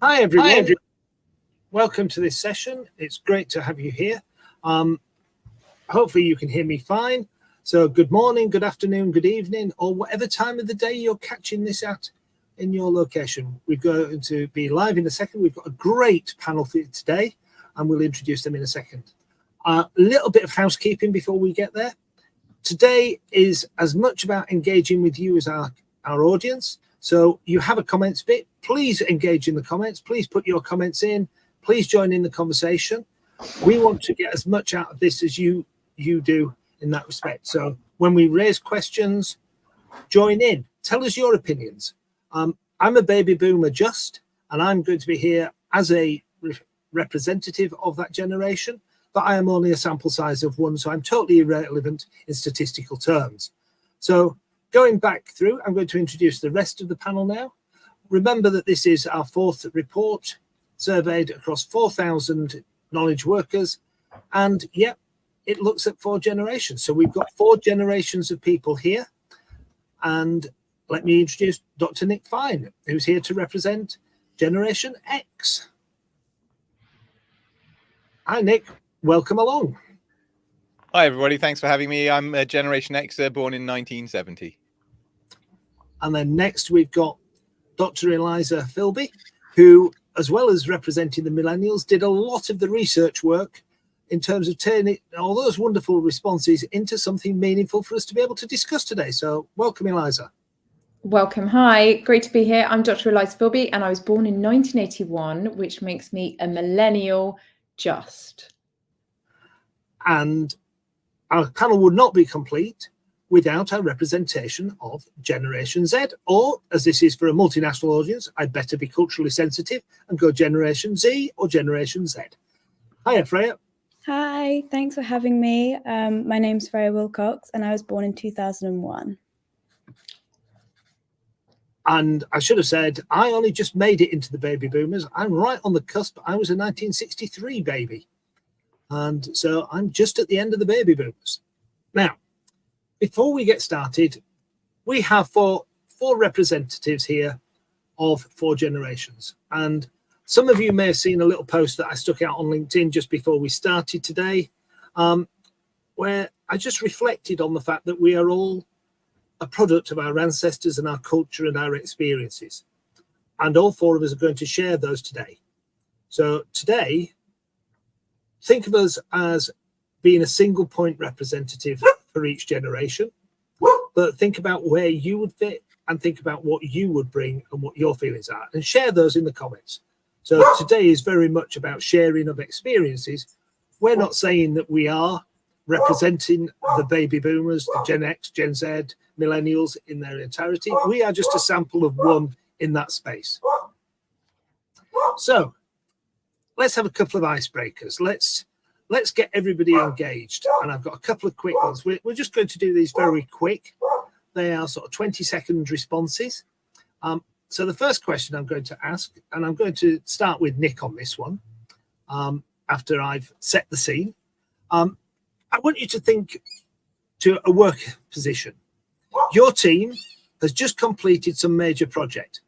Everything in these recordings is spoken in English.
Hi, everyone. Welcome to this session. It's great to have you here. Hopefully you can hear me fine. So good morning, good afternoon, good evening, or whatever time of the day you're catching this at in your location. We're going to be live in a second. We've got a great panel for you today, and we'll introduce them in a second. A little bit of housekeeping before we get there. Today is as much about engaging with you as our audience. So you have a comments bit. Please engage in the comments. Please put your comments in. Please join in the conversation. We want to get as much out of this as you do in that respect. So when we raise questions, join in. Tell us your opinions. I'm a baby boomer and I'm going to be here as a representative of that generation, but I am only a sample size of one, so I'm totally irrelevant in statistical terms. So going back through, I'm going to introduce the rest of the panel now. Remember that this is our fourth report, surveyed across 4,000 knowledge workers. And yep, it looks at 4 generations. So we've got 4 generations of people here. And let me introduce Dr. Nick Fine, who's here to represent Generation X. Hi, Nick. Welcome along. Hi, everybody. Thanks for having me. I'm a Generation X, born in 1970. And then next we've got Dr. Eliza Philby, who, as well as representing the millennials, did a lot of the research work in terms of turning all those wonderful responses into something meaningful for us to be able to discuss today. So welcome, Eliza. Welcome. Hi, great to be here. I'm Dr. Eliza Philby, and I was born in 1981, which makes me a millennial just. And our panel would not be complete without our representation of Generation Z, or as this is for a multinational audience, I'd better be culturally sensitive and go Generation Z or Generation Z. Hiya, Freya. Hi, thanks for having me. My name's Freya Wilcox, and I was born in 2001. And I should have said, I only just made it into the baby boomers. I'm right on the cusp. I was a 1963 baby. And so I'm just at the end of the baby boomers. Now, before we get started, we have four representatives here of 4 generations. And some of you may have seen a little post that I stuck out on LinkedIn just before we started today, where I just reflected on the fact that we are all a product of our ancestors and our culture and our experiences. And all 4 of us are going to share those today. So today, think of us as being a single point representative for each generation, but think about where you would fit and think about what you would bring and what your feelings are, and share those in the comments. So today is very much about sharing of experiences. We're not saying that we are representing the baby boomers, the Gen X, Gen Z, millennials in their entirety. We are just a sample of one in that space. So let's have a couple of icebreakers. Let's get everybody engaged. And I've got a couple of quick ones. We're just going to do these very quick. They are sort of 20-second responses. So the first question I'm going to ask, and I'm going to start with Nick on this one, after I've set the scene. I want you to think to a work position. Your team has just completed some major project,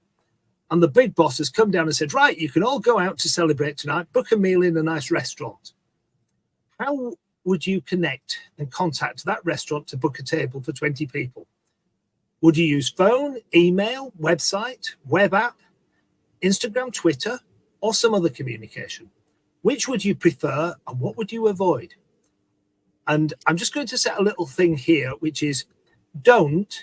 and the big boss has come down and said, right, you can all go out to celebrate tonight, book a meal in a nice restaurant. How would you connect and contact that restaurant to book a table for 20 people? Would you use phone, email, website, web app, Instagram, Twitter, or some other communication? Which would you prefer, and what would you avoid? And I'm just going to set a little thing here, which is don't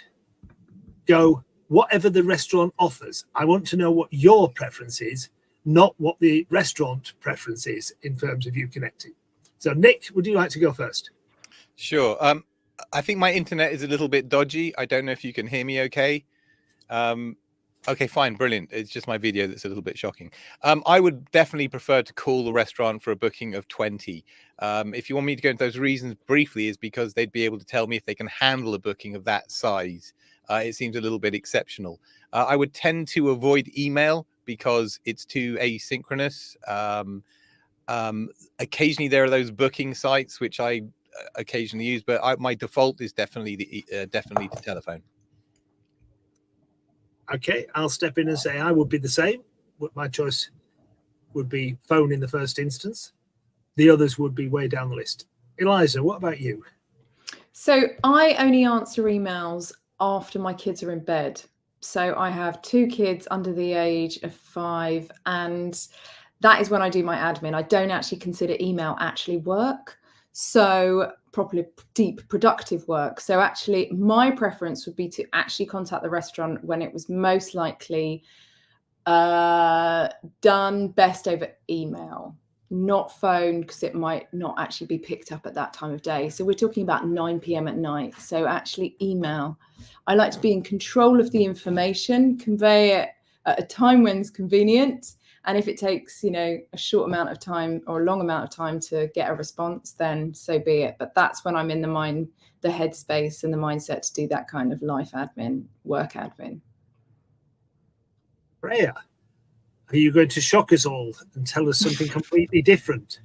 go whatever the restaurant offers. I want to know what your preference is, not what the restaurant preference is in terms of you connecting. So Nick, would you like to go first? Sure. I think my internet is a little bit dodgy. I don't know if you can hear me okay. Okay, fine, brilliant. It's just my video that's a little bit shocking. I would definitely prefer to call the restaurant for a booking of 20. If you want me to go into those reasons briefly, is because they'd be able to tell me if they can handle a booking of that size. It seems a little bit exceptional. I would tend to avoid email because it's too asynchronous. Occasionally there are those booking sites which I occasionally use, but my default is definitely the telephone. Okay, I'll step in and say I would be the same. My choice would be phone in the first instance. The others would be way down the list. Eliza, what about you? So I only answer emails after my kids are in bed. So I have 2 kids under the age of 5, and that is when I do my admin. I don't actually consider email actually work. So properly deep productive work. So actually my preference would be to actually contact the restaurant when it was most likely done best over email, not phone, because it might not actually be picked up at that time of day. So we're talking about 9 p.m. at night. So actually email. I like to be in control of the information, convey it at a time when it's convenient. And if it takes, a short amount of time or a long amount of time to get a response, then so be it. But that's when I'm in the headspace and the mindset to do that kind of life admin, work admin. Freya, are you going to shock us all and tell us something completely different?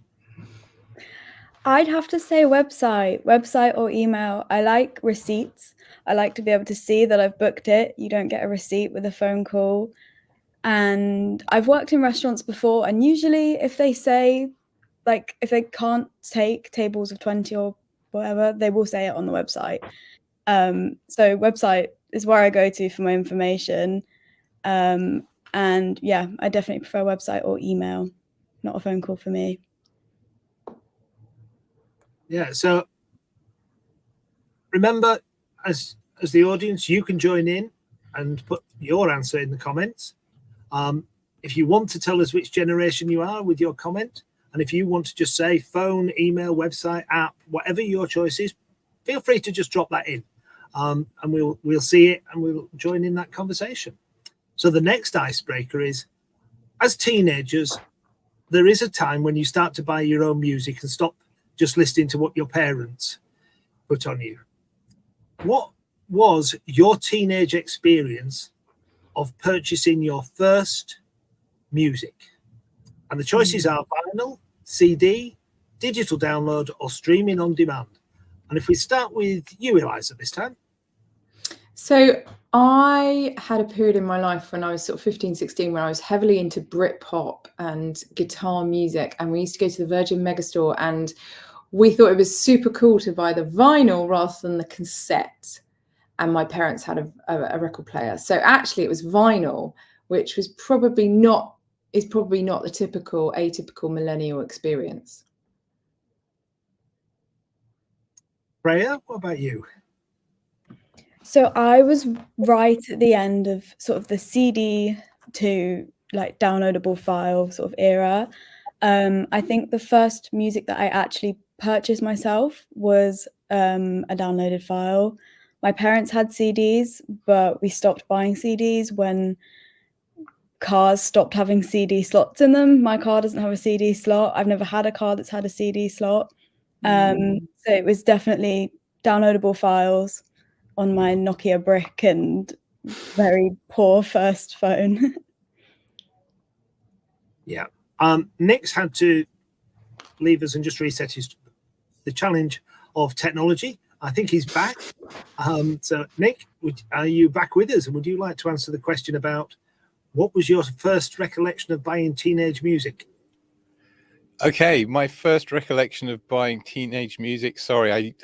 I'd have to say website or email. I like receipts. I like to be able to see that I've booked it. You don't get a receipt with a phone call. And I've worked in restaurants before, and usually if they say, if they can't take tables of 20 or whatever, they will say it on the website. So website is where I go to for my information. And yeah, I definitely prefer website or email, not a phone call for me. Yeah, so remember, as the audience, you can join in and put your answer in the comments. If you want to tell us which generation you are with your comment, and if you want to just say phone, email, website, app, whatever your choice is, feel free to just drop that in, and we'll see it and we'll join in that conversation. So the next icebreaker is, as teenagers, there is a time when you start to buy your own music and stop just listening to what your parents put on you. What was your teenage experience of purchasing your first music? And the choices are vinyl, CD, digital download, or streaming on demand. And if we start with you, Eliza, this time. So I had a period in my life when I was sort of 15, 16, where I was heavily into Britpop and guitar music. And we used to go to the Virgin Megastore, and we thought it was super cool to buy the vinyl rather than the cassette. And my parents had a record player. So actually it was vinyl, which was probably not the atypical millennial experience. Freya, what about you? So I was right at the end of sort of the CD to downloadable file sort of era. I think the first music that I actually purchased myself was a downloaded file. My parents had CDs, but we stopped buying CDs when cars stopped having CD slots in them. My car doesn't have a CD slot. I've never had a car that's had a CD slot. So it was definitely downloadable files on my Nokia brick and very poor first phone. Yeah. Nick's had to leave us and just reset the challenge of technology. I think he's back. So Nick, are you back with us? And would you like to answer the question about what was your first recollection of buying teenage music? Okay, my first recollection of buying teenage music. Sorry,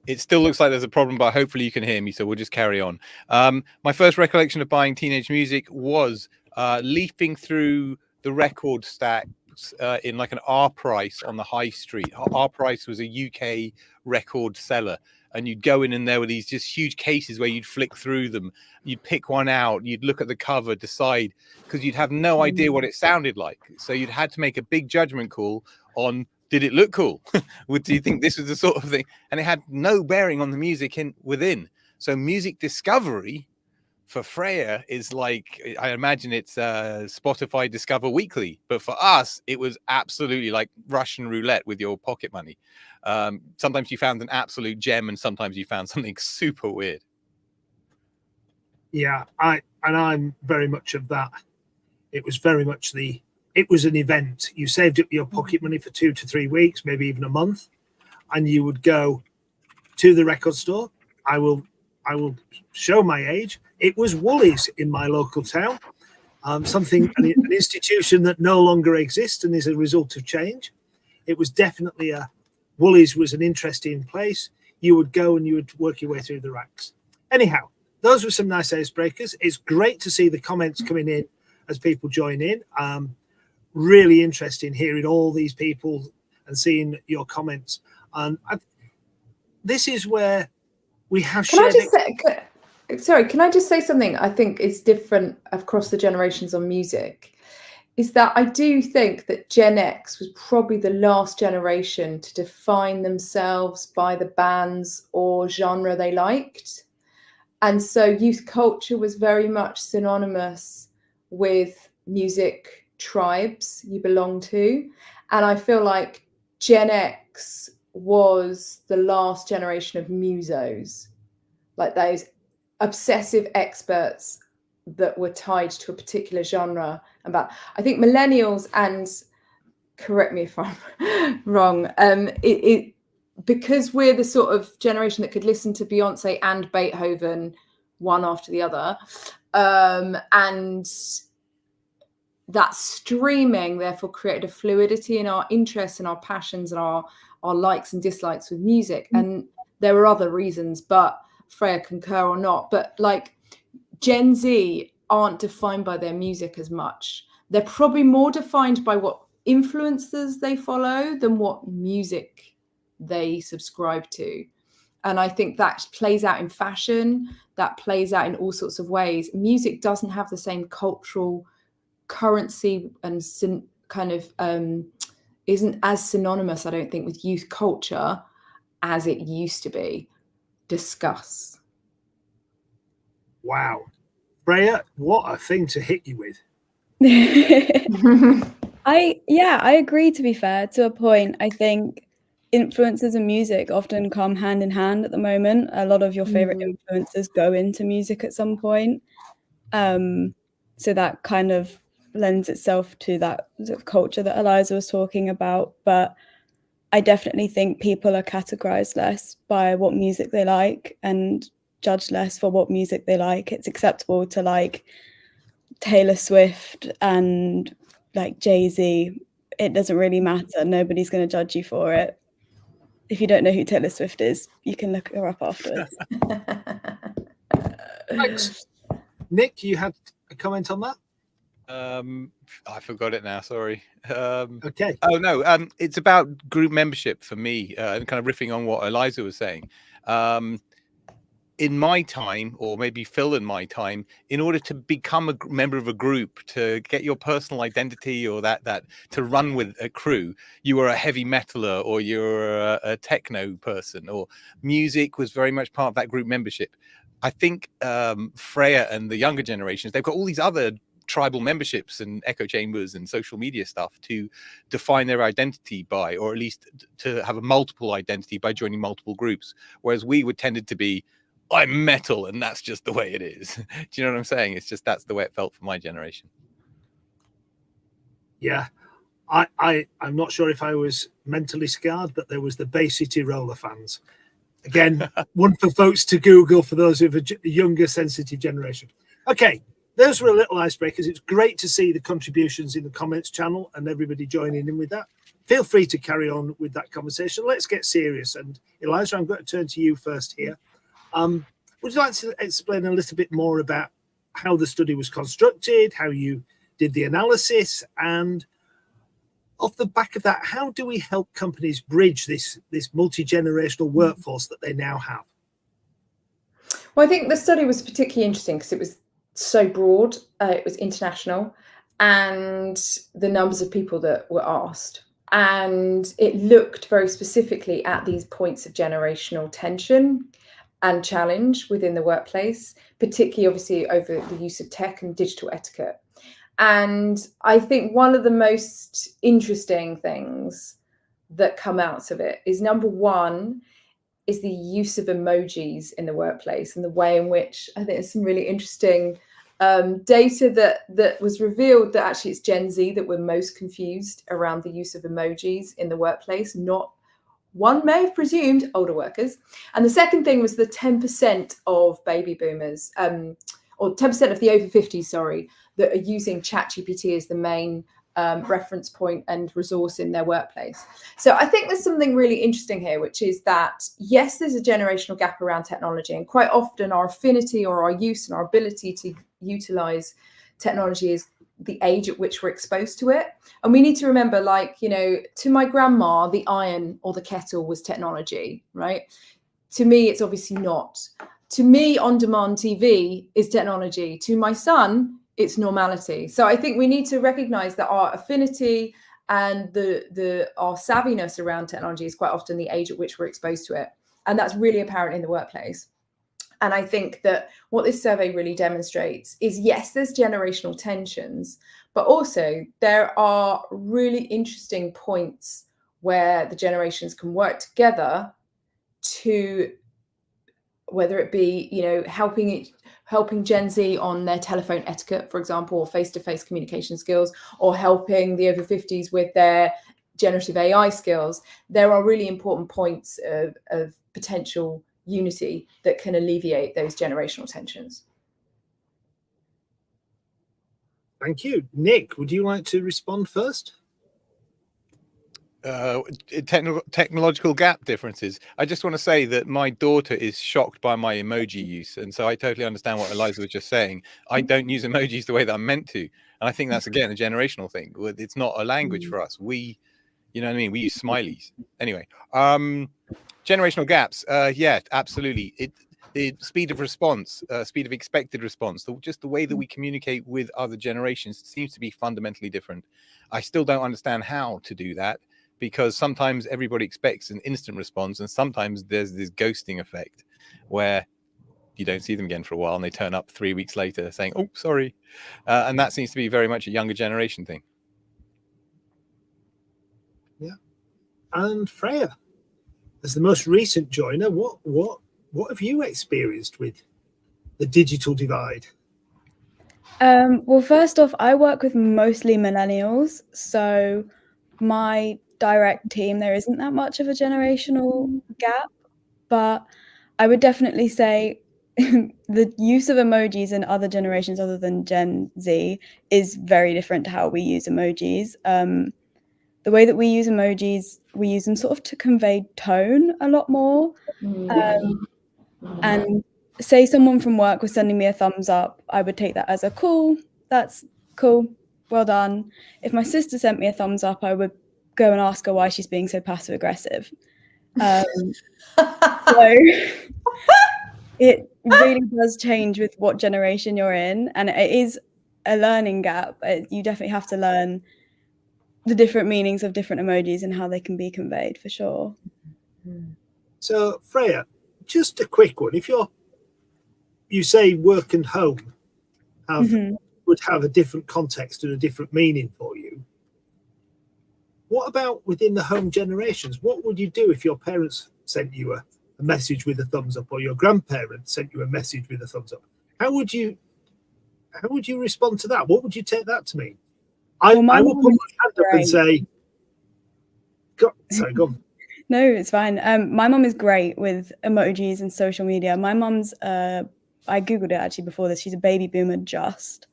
it still looks like there's a problem, but hopefully you can hear me, so we'll just carry on. My first recollection of buying teenage music was leafing through the record stacks in like an R Price on the high street. R Price was a UK record seller, and you'd go in and there were these just huge cases where you'd flick through them, you'd pick one out, you'd look at the cover, decide, because you'd have no idea what it sounded like. So you'd had to make a big judgment call on, did it look cool? Do you think this was the sort of thing? And it had no bearing on the music within. So music discovery for Freya is like, I imagine it's Spotify Discover Weekly, but for us, it was absolutely like Russian roulette with your pocket money. Sometimes you found an absolute gem, and sometimes you found something super weird. Yeah, I'm very much of that. It was very much it was an event. You saved up your pocket money for 2 to 3 weeks, maybe even a month, and you would go to the record store. I will show my age. It was Woolies in my local town. something, an institution that no longer exists and is a result of change. It was definitely Woolies was an interesting place. You would go and you would work your way through the ranks. Anyhow, those were some nice icebreakers. It's great to see the comments coming in as people join in. Really interesting hearing all these people and seeing your comments. And this is where we have shared. Can I just say something I think is different across the generations on music? Is that I do think that Gen X was probably the last generation to define themselves by the bands or genre they liked. And so youth culture was very much synonymous with music tribes you belong to. And I feel like Gen X was the last generation of musos, like those obsessive experts that were tied to a particular genre. About, I think millennials, and correct me if I'm wrong, because we're the sort of generation that could listen to Beyonce and Beethoven one after the other, and that streaming therefore created a fluidity in our interests and our passions and our likes and dislikes with music. And there were other reasons, but Freya concur or not, but like Gen Z aren't defined by their music as much. They're probably more defined by what influencers they follow than what music they subscribe to. And I think that plays out in fashion, that plays out in all sorts of ways. Music doesn't have the same cultural currency and kind of isn't as synonymous, I don't think, with youth culture as it used to be. Discuss. Wow. Freya, what a thing to hit you with. I agree, to be fair, to a point. I think influences and music often come hand in hand at the moment. A lot of your favorite influences go into music at some point. So that kind of lends itself to that sort of culture that Eliza was talking about. But I definitely think people are categorized less by what music they like and judged less for what music they like. It's acceptable to like Taylor Swift and like Jay-Z. It doesn't really matter. Nobody's going to judge you for it. If you don't know who Taylor Swift is, you can look her up afterwards. Thanks. Nick, you had a comment on that? I forgot it now, sorry. Okay. Oh no, it's about group membership for me, and kind of riffing on what Eliza was saying. In my time, or maybe Phil in my time, in order to become a member of a group, to get your personal identity or that to run with a crew, you were a heavy metaler or you're a techno person, or music was very much part of that group membership. I think Freya and the younger generations, they've got all these other tribal memberships and echo chambers and social media stuff to define their identity by, or at least to have a multiple identity by joining multiple groups. Whereas we were tended to be, I'm metal and that's just the way it is. Do you know what I'm saying? It's just, that's the way it felt for my generation. Yeah. I'm not sure if I was mentally scarred, but there was the Bay City Roller fans. Again, one for folks to Google for those of a younger, sensitive generation. Okay, those were little icebreakers. It's great to see the contributions in the comments channel and everybody joining in with that. Feel free to carry on with that conversation. Let's get serious. And Eliza, I'm going to turn to you first here. Would you like to explain a little bit more about how the study was constructed, how you did the analysis, and off the back of that, how do we help companies bridge this multi-generational workforce that they now have? Well, I think the study was particularly interesting because it was so broad, it was international, and the numbers of people that were asked. And it looked very specifically at these points of generational tension and challenge within the workplace, particularly obviously over the use of tech and digital etiquette. And I think one of the most interesting things that come out of it is, number one, is the use of emojis in the workplace, and the way in which I think there's some really interesting data that was revealed that actually it's Gen Z that were most confused around the use of emojis in the workplace, not, one may have presumed, older workers. And the second thing was the 10% of baby boomers, or 10% of the over 50s, sorry, that are using ChatGPT as the main reference point and resource in their workplace. So I think there's something really interesting here, which is that, yes, there's a generational gap around technology, and quite often our affinity or our use and our ability to utilize technology is the age at which we're exposed to it. And we need to remember, like, you know, to my grandma, the iron or the kettle was technology, right? To me, it's obviously not. To me, on-demand TV is technology. To my son, it's normality. So I think we need to recognize that our affinity and our savviness around technology is quite often the age at which we're exposed to it. And that's really apparent in the workplace. And I think that what this survey really demonstrates is, yes, there's generational tensions, but also there are really interesting points where the generations can work together to, whether it be, you know, helping Gen Z on their telephone etiquette, for example, or face-to-face communication skills, or helping the over 50s with their generative AI skills. There are really important points of potential unity that can alleviate those generational tensions. Thank you. Nick, would you like to respond first? Technological gap differences. I just want to say that my daughter is shocked by my emoji use, and so I totally understand what Eliza was just saying. I don't use emojis the way that I'm meant to, and I think that's, again, a generational thing. It's not a language for us. We, you know what I mean, we use smileys anyway. Generational gaps, yeah, absolutely. The speed of response, speed of expected response, just the way that we communicate with other generations seems to be fundamentally different. I still don't understand how to do that, because sometimes everybody expects an instant response, and sometimes there's this ghosting effect where you don't see them again for a while and they turn up 3 weeks later saying, oh, sorry. And that seems to be very much a younger generation thing. Yeah. And Freya, as the most recent joiner, what have you experienced with the digital divide? Well, first off, I work with mostly millennials, so my direct team, there isn't that much of a generational gap, but I would definitely say the use of emojis in other generations other than Gen Z is very different to how we use emojis. The way that we use emojis, we use them sort of to convey tone a lot more. And say someone from work was sending me a thumbs up, I would take that as a cool, that's cool, well done. If my sister sent me a thumbs up, I would go and ask her why she's being so passive aggressive. So it really does change with what generation you're in, and it is a learning gap. You definitely have to learn the different meanings of different emojis and how they can be conveyed, for sure. So Freya, just a quick one. If you say work and home would have a different context and a different meaning for you, what about within the home generations? What would you do if your parents sent you a message with a thumbs up, or your grandparents sent you a message with a thumbs up? How would you respond to that? What would you take that to mean? I will put my hand up and say, sorry, go on. No, it's fine. My mum is great with emojis and social media. My mum's, I Googled it actually before this, she's a baby boomer just.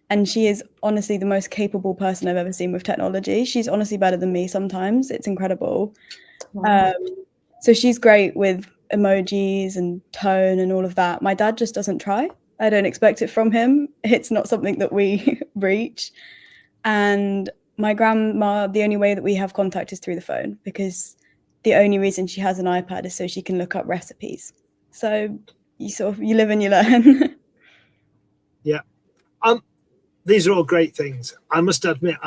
And she is honestly the most capable person I've ever seen with technology. She's honestly better than me sometimes. It's incredible. Wow. So she's great with emojis and tone and all of that. My dad just doesn't try. I don't expect it from him. It's not something that we reach. And my grandma, the only way that we have contact is through the phone, because the only reason she has an iPad is so she can look up recipes. So you live and you learn. Yeah. These are all great things. I must admit,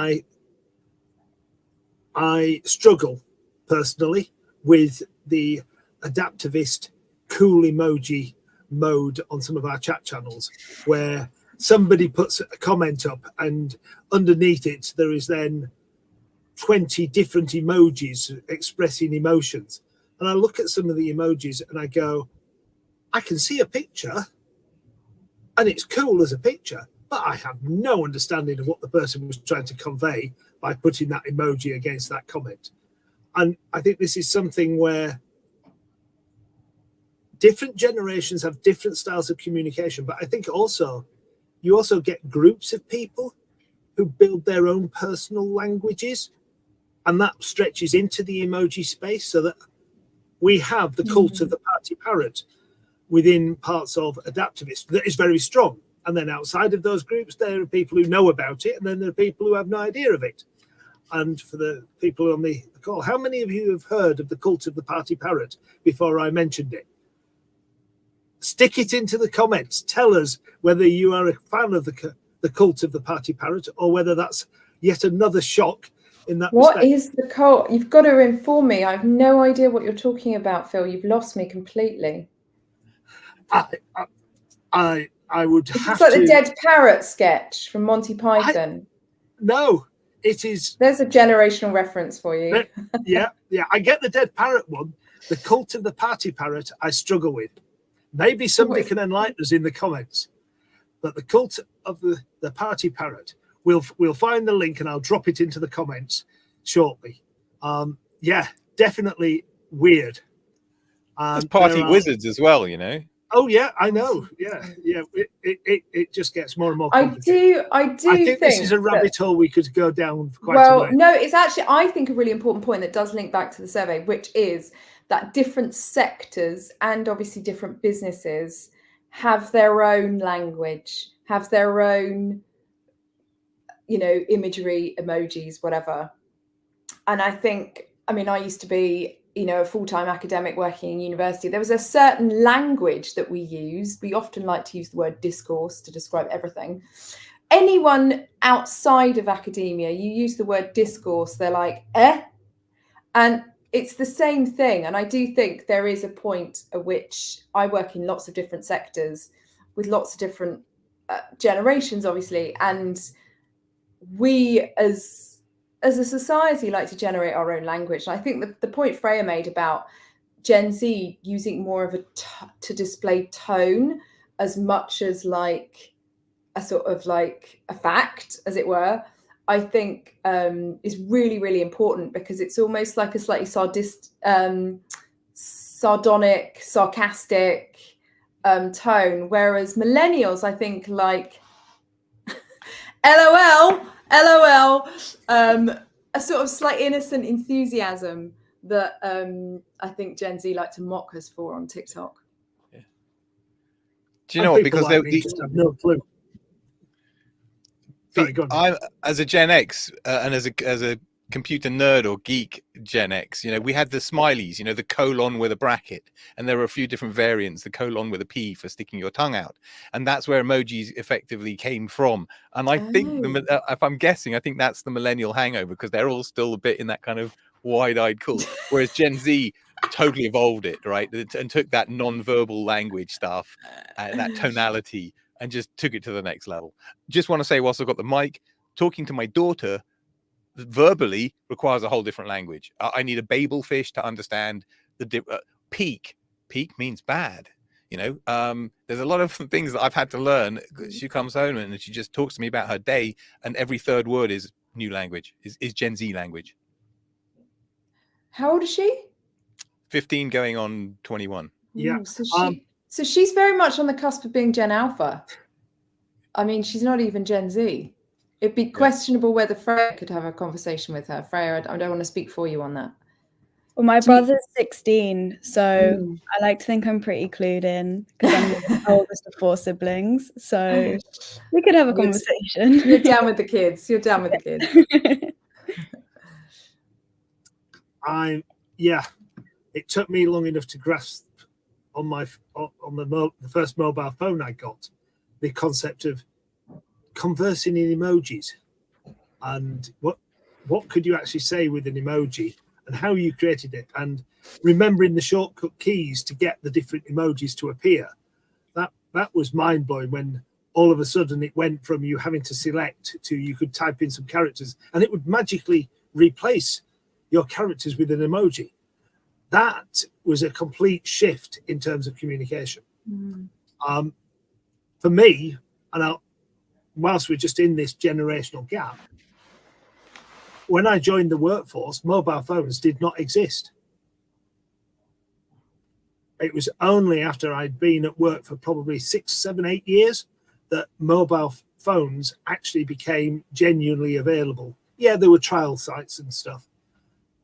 I struggle personally with the adaptivist cool emoji mode on some of our chat channels, where somebody puts a comment up and underneath it there is then 20 different emojis expressing emotions. And I look at some of the emojis and I go, I can see a picture and it's cool as a picture, but I have no understanding of what the person was trying to convey by putting that emoji against that comment. And I think this is something where different generations have different styles of communication, but I think you also get groups of people who build their own personal languages, and that stretches into the emoji space, so that we have the cult of the party parrot within parts of adaptivist that is very strong. And then outside of those groups, there are people who know about it, and then there are people who have no idea of it. And for the people on the call, how many of you have heard of the cult of the party parrot before I mentioned it? Stick it into the comments. Tell us whether you are a fan of the cult of the party parrot, or whether that's yet another shock in that What respect. is the cult? You've got to inform me. I have no idea what you're talking about, Phil. You've lost me completely. I would have It's like to. the Dead Parrot sketch from Monty Python. No, it is. There's a generational reference for you. Yeah. I get the Dead Parrot one. The cult of the party parrot, I struggle with. Maybe somebody can enlighten us in the comments. But the cult of the party parrot, we'll find the link and I'll drop it into the comments shortly. Yeah, definitely weird. There's party wizards as well, you know. Oh yeah, I know. Yeah. It just gets more and more complicated. I think this is a rabbit hole we could go down quite a way. No, it's actually, I think, a really important point that does link back to the survey, which is that different sectors and obviously different businesses have their own language, have their own, imagery, emojis, whatever. And I think, I used to be, a full-time academic working in university. There was a certain language that we used. We often like to use the word discourse to describe everything. Anyone outside of academia, you use the word discourse, they're like, eh? And it's the same thing. And I do think there is a point at which I work in lots of different sectors with lots of different generations, obviously. And we as a society like to generate our own language. And I think the point Freya made about Gen Z using more of to display tone as much as like a sort of like a fact, as it were, I think is really, really important, because it's almost like a slightly sardonic, sarcastic tone. Whereas millennials, I think, like LOL, a sort of slight innocent enthusiasm that I think Gen Z like to mock us for on TikTok. Yeah. Do you know what? Because they just have no clue. Sorry, go on. I'm as a Gen X and as a computer nerd or geek Gen X, we had the smileys, the colon with a bracket, and there were a few different variants, the colon with a P for sticking your tongue out, and that's where emojis effectively came from. And I think if I'm guessing, I think that's the millennial hangover, because they're all still a bit in that kind of wide-eyed cool, whereas Gen Z totally evolved it, right, and took that non-verbal language stuff, that tonality, and just took it to the next level. Just want to say, whilst I've got the mic, talking to my daughter verbally requires a whole different language. I need a Babel fish to understand the peak. Peak means bad. There's a lot of things that I've had to learn. She comes home and she just talks to me about her day, and every third word is new language, is Gen Z language. How old is she? 15 going on 21. Yeah. So she's very much on the cusp of being Gen Alpha. She's not even Gen Z. It'd be questionable whether Freya could have a conversation with her. Freya, I don't want to speak for you on that. Well, my brother's 16, so I like to think I'm pretty clued in, because I'm the oldest of 4 siblings. So we could have a conversation. You're down with the kids. You're down with the kids. It took me long enough to grasp on the first mobile phone I got the concept of conversing in emojis, and what could you actually say with an emoji, and how you created it, and remembering the shortcut keys to get the different emojis to appear. That was mind-blowing, when all of a sudden it went from you having to select to you could type in some characters and it would magically replace your characters with an emoji. That was a complete shift in terms of communication. For me, and whilst we're just in this generational gap, when I joined the workforce, mobile phones did not exist. It was only after I'd been at work for probably 6, 7, 8 years that mobile phones actually became genuinely available. Yeah, there were trial sites and stuff,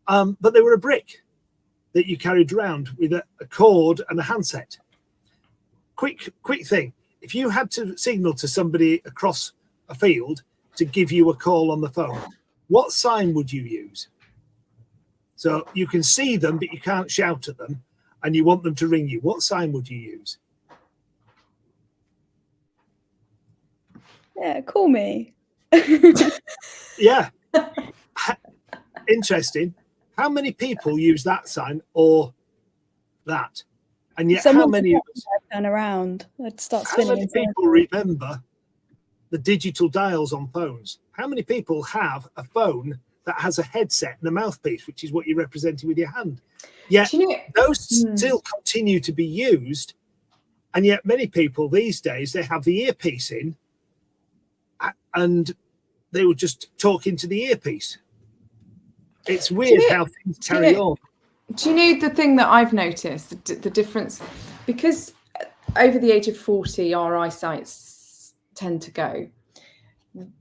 but they were a brick that you carried around with a cord and a handset. Quick thing. If you had to signal to somebody across a field to give you a call on the phone, what sign would you use? So you can see them, but you can't shout at them, and you want them to ring you. What sign would you use? Yeah, call me. Yeah. Interesting. How many people use that sign or that? And yet, how many of us turn around? I'd start how spinning. many people remember the digital dials on phones? How many people have a phone that has a headset and a mouthpiece, which is what you're representing with your hand? Yet those still continue to be used, and yet many people these days, they have the earpiece in, and they will just talk into the earpiece. It's weird how things carry on. Do you know the thing that I've noticed, the difference? Because over the age of 40, our eyesights tend to go.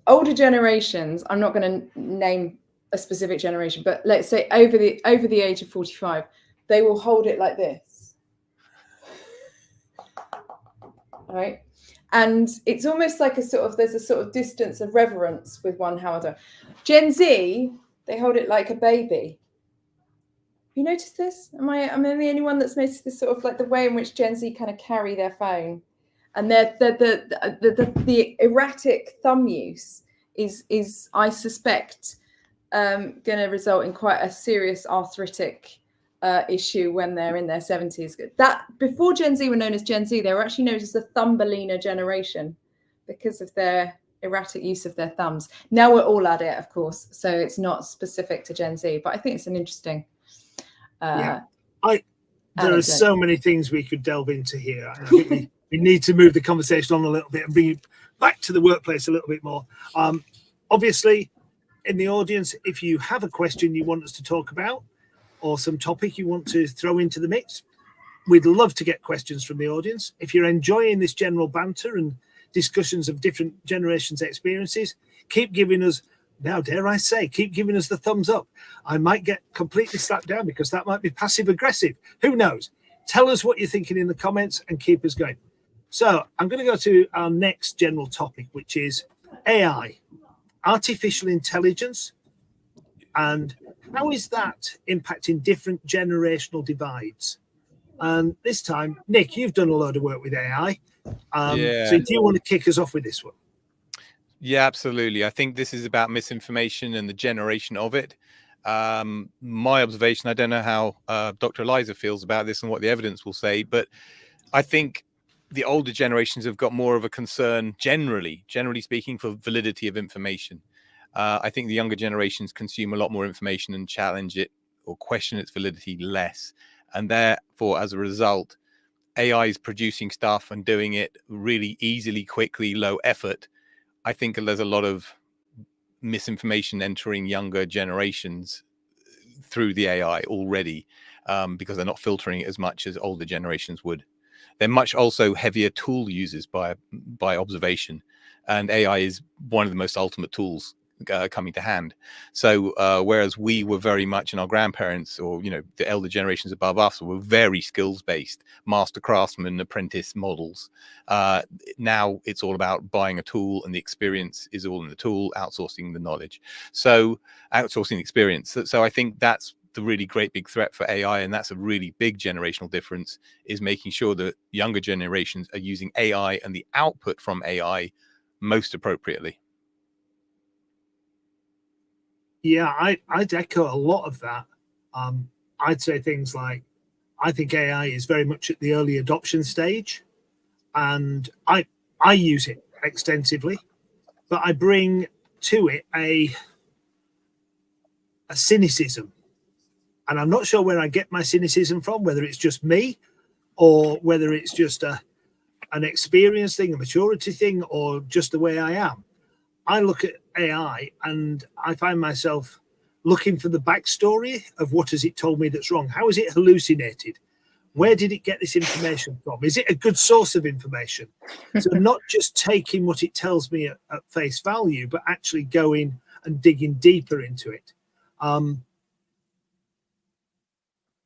Older generations, I'm not going to name a specific generation, but let's say over the age of 45, they will hold it like this. Right? And it's almost like there's a sort of distance of reverence with one holder. Gen Z, they hold it like a baby. You noticed this? Am I the only one that's noticed this sort of like the way in which Gen Z kind of carry their phone, and the erratic thumb use is I suspect going to result in quite a serious arthritic issue when they're in their 70s. That before Gen Z were known as Gen Z, they were actually known as the Thumbelina generation because of their erratic use of their thumbs. Now we're all at it, of course, so it's not specific to Gen Z, but I think it's an interesting. There are so many things we could delve into here. I think we need to move the conversation on a little bit and bring it back to the workplace a little bit more. Obviously, in the audience, if you have a question you want us to talk about or some topic you want to throw into the mix, we'd love to get questions from the audience. If you're enjoying this general banter and discussions of different generations' experiences, keep giving us, now dare I say, keep giving us the thumbs up. I might get completely slapped down because that might be passive aggressive. Who knows? Tell us what you're thinking in the comments and keep us going. So I'm going to go to our next general topic, which is AI, artificial intelligence, and how is that impacting different generational divides? And this time, Nick, you've done a load of work with AI. So do you want to kick us off with this one? Yeah, absolutely. I think this is about misinformation and the generation of it. My observation, I don't know how Dr. Eliza feels about this and what the evidence will say, but I think the older generations have got more of a concern, generally speaking, for validity of information. I think the younger generations consume a lot more information and challenge it or question its validity less. And therefore, as a result, AI is producing stuff and doing it really easily, quickly, low effort. I think there's a lot of misinformation entering younger generations through the AI already because they're not filtering it as much as older generations would. They're much also heavier tool users by observation, and AI is one of the most ultimate tools coming to hand. So whereas we were very much, and our grandparents or the elder generations above us were very skills based, master craftsman, apprentice models, now it's all about buying a tool, and the experience is all in the tool, outsourcing the knowledge, so outsourcing the experience. So I think that's the really great big threat for AI, and that's a really big generational difference, is making sure that younger generations are using AI and the output from AI most appropriately. Yeah, I'd echo a lot of that. I'd say things like, I think AI is very much at the early adoption stage, and I use it extensively, but I bring to it a cynicism. And I'm not sure where I get my cynicism from, whether it's just me or whether it's just an experience thing, a maturity thing, or just the way I am. I look at AI and I find myself looking for the backstory of what has it told me that's wrong? How is it hallucinated? Where did it get this information from? Is it a good source of information? So not just taking what it tells me at face value, but actually going and digging deeper into it.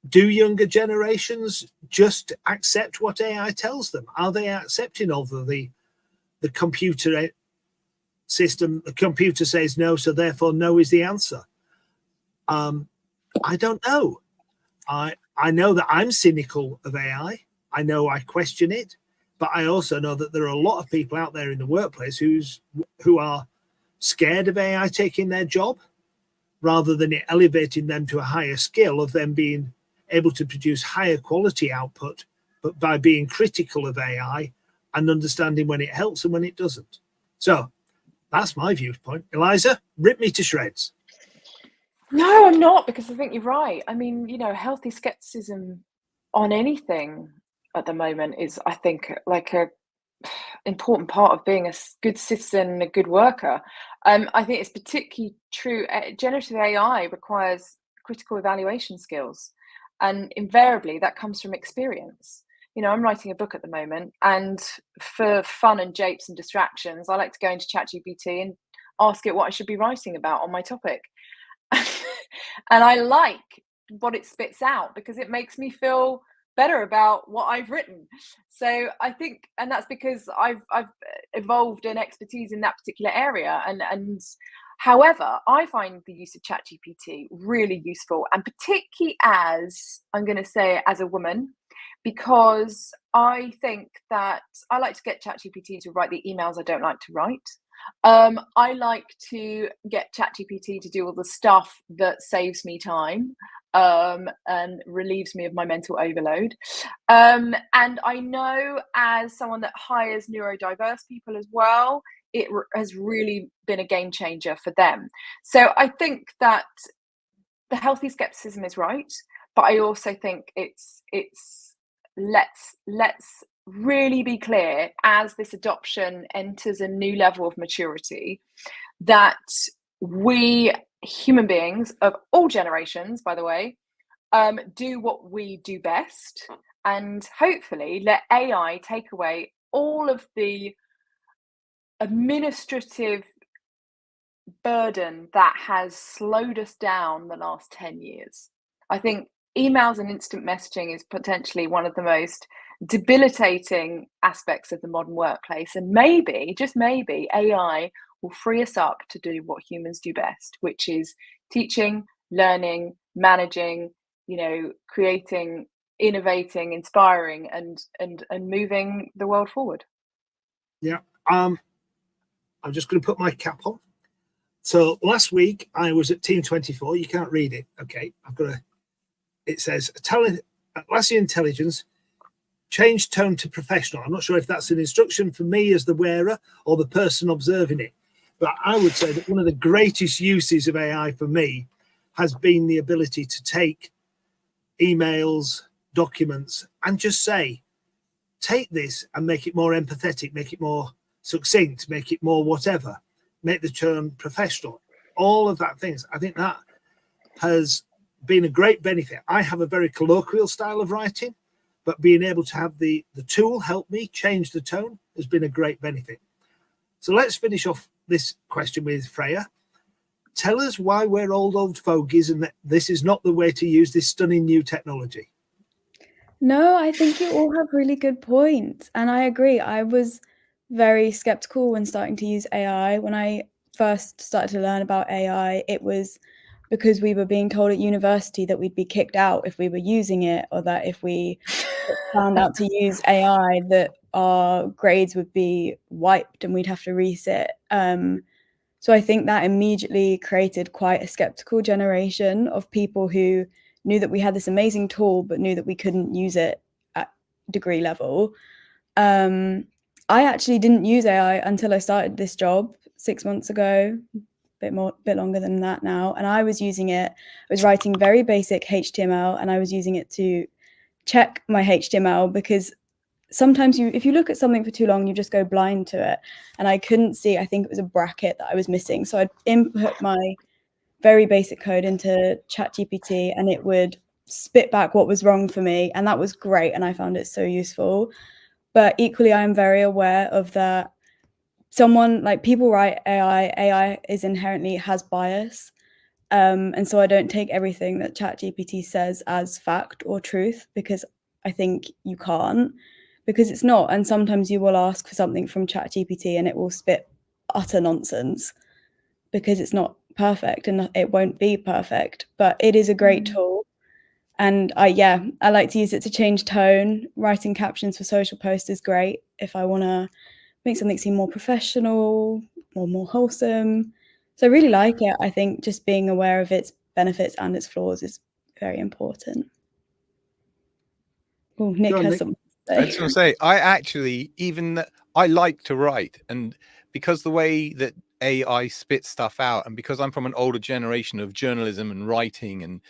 Do younger generations just accept what AI tells them? Are they accepting of the computer system? The computer says no, so therefore no is the answer. I don't know. I know that I'm cynical of AI. I know I question it, but I also know that there are a lot of people out there in the workplace who are scared of AI taking their job, rather than it elevating them to a higher skill of them being able to produce higher quality output, but by being critical of AI and understanding when it helps and when it doesn't. So that's my viewpoint. Eliza, rip me to shreds. No, I'm not, because I think you're right. I mean, healthy skepticism on anything at the moment is, I think, like a important part of being a good citizen and a good worker. I think it's particularly true. Generative AI requires critical evaluation skills, and invariably that comes from experience. I'm writing a book at the moment, and for fun and japes and distractions, I like to go into ChatGPT and ask it what I should be writing about on my topic. And I like what it spits out because it makes me feel better about what I've written. So I think, and that's because I've evolved an expertise in that particular area. And however, I find the use of ChatGPT really useful, and particularly as, I'm going to say, as a woman, because I think that I like to get ChatGPT to write the emails I don't like to write. I like to get ChatGPT to do all the stuff that saves me time and relieves me of my mental overload. And I know, as someone that hires neurodiverse people as well, it has really been a game changer for them. So I think that the healthy skepticism is right, but I also think it's let's really be clear, as this adoption enters a new level of maturity, that we human beings of all generations, by the way, do what we do best, and hopefully let AI take away all of the administrative burden that has slowed us down the last 10 years. I think emails and instant messaging is potentially one of the most debilitating aspects of the modern workplace, and maybe, just maybe, AI will free us up to do what humans do best, which is teaching, learning, managing, creating, innovating, inspiring, and moving the world forward. Yeah. I'm just going to put my cap on. So last week I was at Team 24. You can't read it. Okay. It says Lazier Intelligence change tone to professional. I'm not sure if that's an instruction for me as the wearer or the person observing it, but I would say that one of the greatest uses of AI for me has been the ability to take emails, documents, and just say, take this and make it more empathetic, make it more succinct, make it more whatever, make the term professional, all of that things. I think that has been a great benefit. I have a very colloquial style of writing, but being able to have the tool help me change the tone has been a great benefit. So let's finish off this question with Freya. Tell us why we're old fogies and that this is not the way to use this stunning new technology. No, I think you all have really good points. And I agree. I was very skeptical when starting to use AI. When I first started to learn about AI, it was because we were being told at university that we'd be kicked out if we were using it, or that if we found out to use AI, that our grades would be wiped and we'd have to resit. So I think that immediately created quite a skeptical generation of people who knew that we had this amazing tool, but knew that we couldn't use it at degree level. I actually didn't use AI until I started this job 6 months ago, bit longer than that now. And I was using it, I was writing very basic HTML, and I was using it to check my HTML, because sometimes if you look at something for too long, you just go blind to it. And I couldn't see, I think it was a bracket that I was missing. So I'd input my very basic code into ChatGPT, and it would spit back what was wrong for me, and that was great, and I found it so useful. But equally, I am very aware of that. Someone like people write AI is inherently has bias. And so I don't take everything that ChatGPT says as fact or truth, because I think you can't, because it's not. And sometimes you will ask for something from ChatGPT and it will spit utter nonsense because it's not perfect, and it won't be perfect, but it is a great tool. And I like to use it to change tone. Writing captions for social posts is great if I want to make something seem more professional or more wholesome. So I really like it. I think just being aware of its benefits and its flaws is very important. Oh, Nick has something to say. I just want to say, I like to write, and because the way that AI spits stuff out, and because I'm from an older generation of journalism and writing, and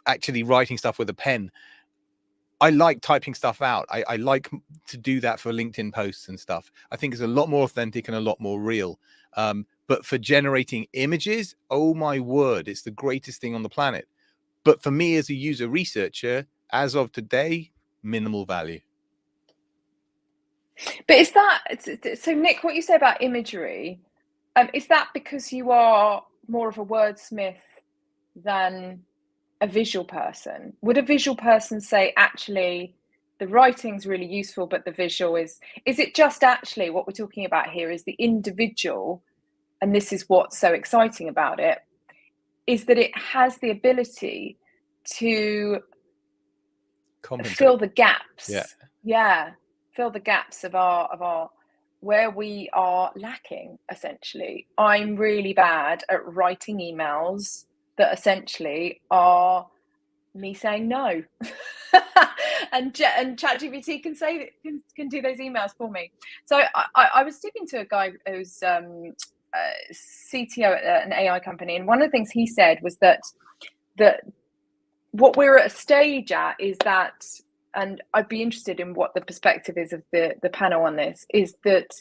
actually writing stuff with a pen, I like typing stuff out. I like to do that for LinkedIn posts and stuff. I think it's a lot more authentic and a lot more real. But for generating images, oh my word, it's the greatest thing on the planet. But for me as a user researcher, as of today, minimal value. But is that so, Nick? What you say about imagery, is that because you are more of a wordsmith than a visual person? Would a visual person say, actually, the writing's really useful, but the visual is it just actually what we're talking about here is the individual, and this is what's so exciting about it, is that it has the ability to fill the gaps. Fill the gaps of our where we are lacking. Essentially, I'm really bad at writing emails that essentially are me saying no, and ChatGPT can do those emails for me. So I was speaking to a guy who's CTO at an AI company, and one of the things he said was that what we're at a stage at is that, and I'd be interested in what the perspective is of the panel on this, is that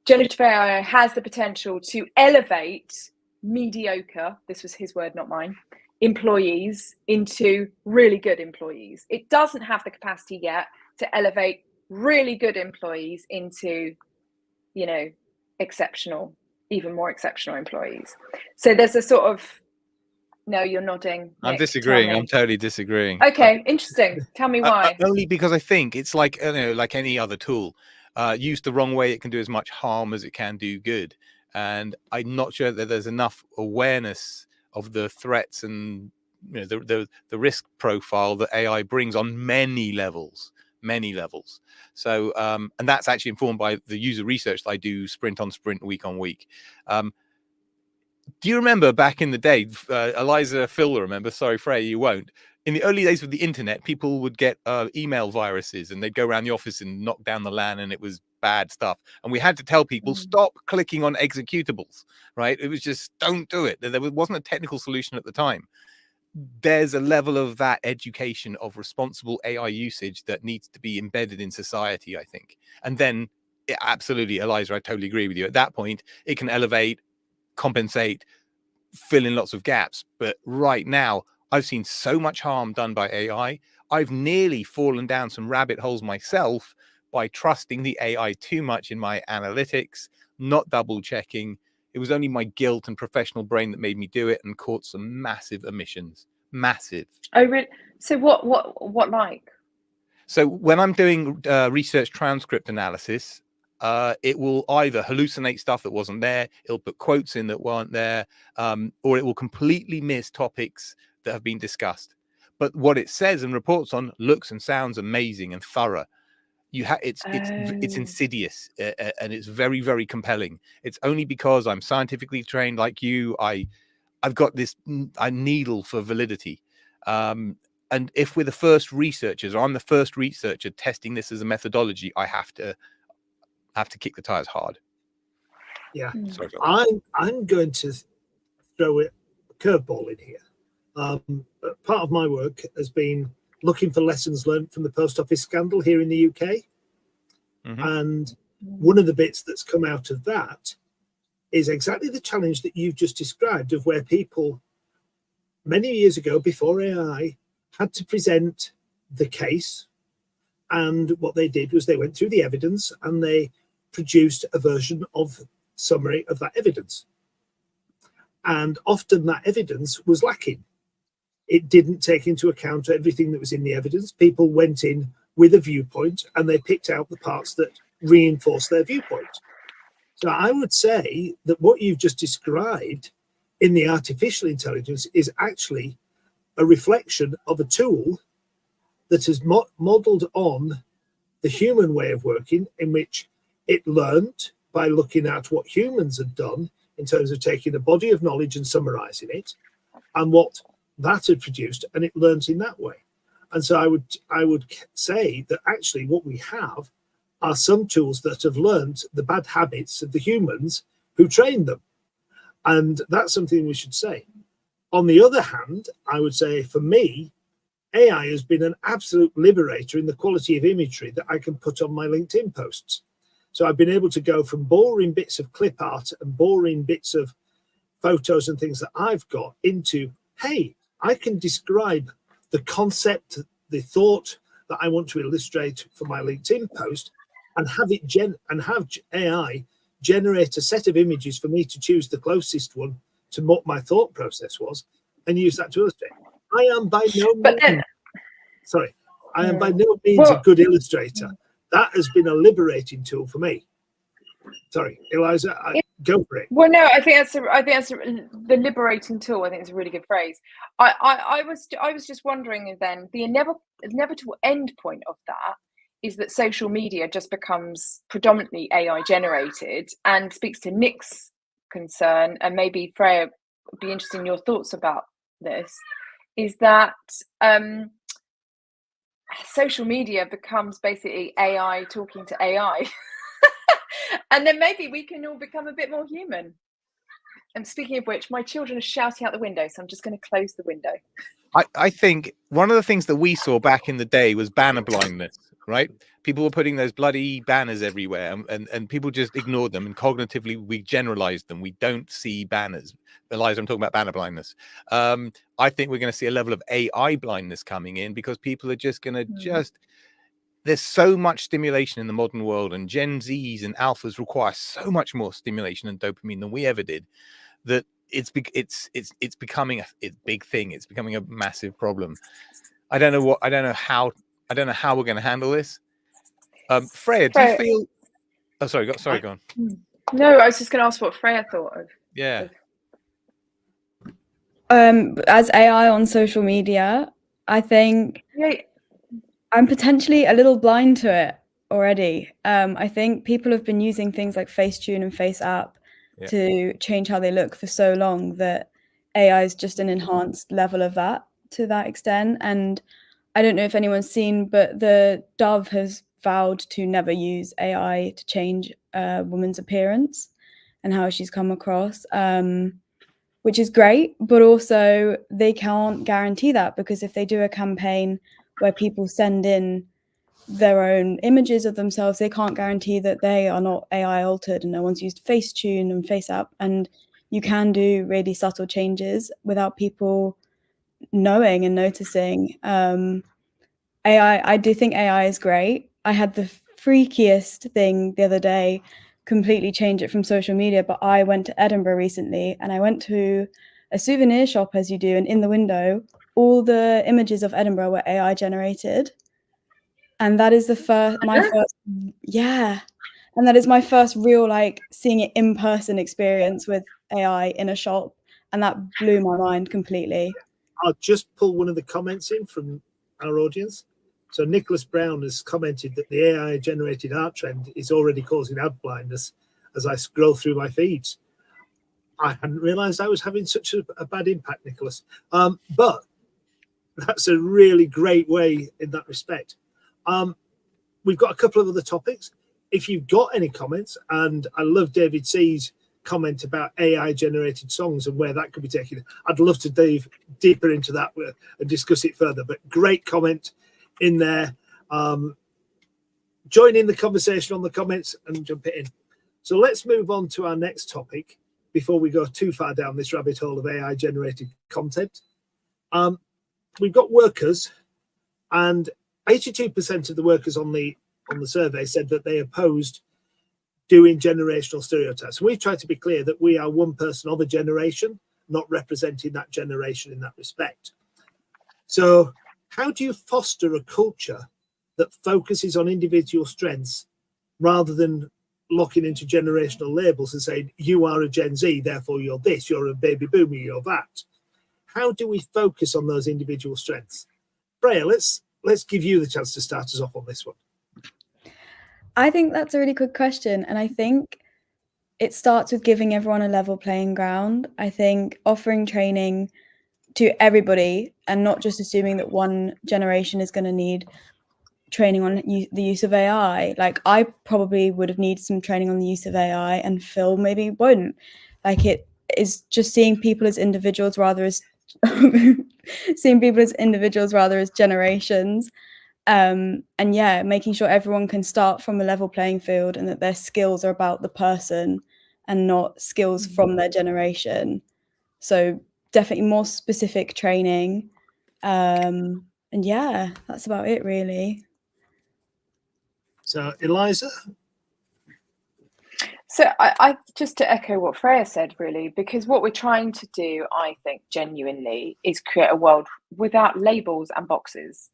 generative AI has the potential to elevate mediocre, this was his word, not mine, employees into really good employees. It doesn't have the capacity yet to elevate really good employees into, exceptional, even more exceptional employees. So there's a sort of, no, you're nodding. I'm Nick, disagreeing. I'm totally disagreeing. Okay, interesting. Tell me why. Only because I think it's like any other tool. Used the wrong way, it can do as much harm as it can do good. And I'm not sure that there's enough awareness of the threats and the risk profile that AI brings on many levels. So and that's actually informed by the user research that I do sprint on sprint, week on week. Do you remember back in the day, Eliza, Phil will remember, sorry Freya, you won't, in the early days of the internet, people would get email viruses and they'd go around the office and knock down the LAN, and it was bad stuff. And we had to tell people, stop clicking on executables, right? It was just, don't do it. There wasn't a technical solution at the time. There's a level of that education of responsible AI usage that needs to be embedded in society, I think. And then, absolutely, Eliza, I totally agree with you. At that point, it can elevate, compensate, fill in lots of gaps. But right now, I've seen so much harm done by AI. I've nearly fallen down some rabbit holes myself by trusting the AI too much in my analytics, not double checking. It was only my guilt and professional brain that made me do it, and caught some massive omissions. Massive. Oh, really? So what like? So when I'm doing research transcript analysis, it will either hallucinate stuff that wasn't there, it'll put quotes in that weren't there, or it will completely miss topics that have been discussed. But what it says and reports on looks and sounds amazing and thorough. It's insidious, and it's very, very compelling. It's only because I'm scientifically trained like you. I've got this needle for validity. And if we're the first researchers, or I'm the first researcher testing this as a methodology, I have to kick the tires hard. Yeah. Sorry, I'm going to throw a curveball in here. Part of my work has been looking for lessons learned from the post office scandal here in the UK. And one of the bits that's come out of that is exactly the challenge that you've just described, of where people many years ago, before AI, had to present the case. And what they did was they went through the evidence and they produced a version of summary of that evidence. And often that evidence was lacking. It didn't take into account everything that was in the evidence. People went in with a viewpoint and they picked out the parts that reinforced their viewpoint. So I would say that what you've just described in the artificial intelligence is actually a reflection of a tool that is modeled on the human way of working, in which it learned by looking at what humans had done in terms of taking a body of knowledge and summarizing it and what that had produced, and it learns in that way. And so I would say that actually what we have are some tools that have learned the bad habits of the humans who trained them. And that's something we should say. On the other hand, I would say for me, AI has been an absolute liberator in the quality of imagery that I can put on my LinkedIn posts. So I've been able to go from boring bits of clip art and boring bits of photos and things that I've got into, hey, I can describe the concept, the thought that I want to illustrate for my LinkedIn post, and have it have AI generate a set of images for me to choose the closest one to what my thought process was, and use that to illustrate. I am by no means a good illustrator. That has been a liberating tool for me. Sorry, Eliza, go for it. Well, no, I think that's the liberating tool. I think it's a really good phrase. I was just wondering then, the inevitable end point of that is that social media just becomes predominantly AI generated, and speaks to Nick's concern, and maybe Freya would be interested in your thoughts about this, is that social media becomes basically AI talking to AI. And then maybe we can all become a bit more human. And speaking of which, my children are shouting out the window, so I'm just going to close the window. I think one of the things that we saw back in the day was banner blindness, right? People were putting those bloody banners everywhere, and people just ignored them, and cognitively we generalized them. We don't see banners. Eliza, I'm talking about banner blindness. I think we're going to see a level of AI blindness coming in, because people are just going to there's so much stimulation in the modern world, and Gen Zs and alphas require so much more stimulation and dopamine than we ever did, that it's becoming a big thing. It's becoming a massive problem. I don't know how we're going to handle this. Freya, do you feel? Oh, sorry, go on. No, I was just going to ask what Freya thought of. Yeah. As AI on social media, I think I'm potentially a little blind to it already. I think people have been using things like Facetune and FaceApp to change how they look for so long that AI is just an enhanced level of that to that extent. And I don't know if anyone's seen, but the Dove has vowed to never use AI to change a woman's appearance and how she's come across, which is great, but also they can't guarantee that, because if they do a campaign where people send in their own images of themselves, they can't guarantee that they are not AI altered, and no one's used Facetune and FaceApp. And you can do really subtle changes without people knowing and noticing. I do think AI is great. I had the freakiest thing the other day, completely change it from social media, but I went to Edinburgh recently, and I went to a souvenir shop, as you do, and in the window, all the images of Edinburgh were AI generated. And that is my first real, like, seeing it in person experience with AI in a shop, and that blew my mind completely. I'll just pull one of the comments in from our audience. So Nicholas Brown has commented that the AI generated art trend is already causing ad blindness as I scroll through my feeds. I hadn't realized I was having such a bad impact, Nicholas. But that's a really great way in that respect. We've got a couple of other topics. If you've got any comments, and I love David C's comment about AI generated songs and where that could be taken, I'd love to dive deeper into that and discuss it further. But great comment in there. Join in the conversation on the comments and jump it in. So let's move on to our next topic before we go too far down this rabbit hole of AI generated content. we've got workers, and 82% of the workers on the survey said that they opposed doing generational stereotypes. And we've tried to be clear that we are one person of a generation, not representing that generation in that respect. So how do you foster a culture that focuses on individual strengths rather than locking into generational labels and saying, you are a Gen Z, therefore you're this, you're a baby boomer, you're that? How do we focus on those individual strengths? Freya, let's give you the chance to start us off on this one. I think that's a really good question. And I think it starts with giving everyone a level playing ground. I think offering training to everybody and not just assuming that one generation is going to need training on the use of AI. Like, I probably would have needed some training on the use of AI, and Phil maybe wouldn't. Like, it is just seeing people as individuals rather as generations. And yeah, making sure everyone can start from a level playing field and that their skills are about the person and not skills from their generation. So definitely more specific training. And yeah, that's about it really. So Eliza? So I just to echo what Freya said, really, because what we're trying to do, I think, genuinely, is create a world without labels and boxes.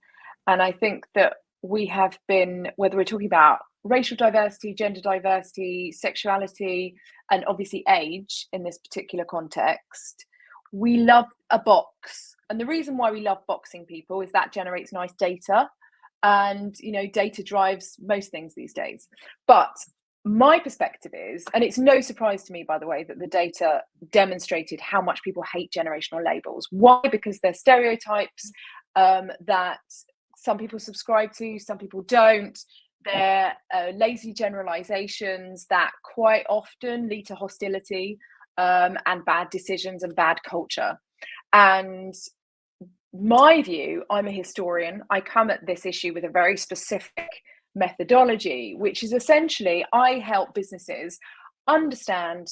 And I think that we have been, whether we're talking about racial diversity, gender diversity, sexuality, and obviously age in this particular context, we love a box. And the reason why we love boxing people is that generates nice data. And, you know, data drives most things these days. But my perspective is, and it's no surprise to me, by the way, that the data demonstrated how much people hate generational labels. Why? Because they're stereotypes that some people subscribe to, some people don't. They're lazy generalizations that quite often lead to hostility and bad decisions and bad culture. And my view, I'm a historian, I come at this issue with a very specific methodology, which is essentially I help businesses understand,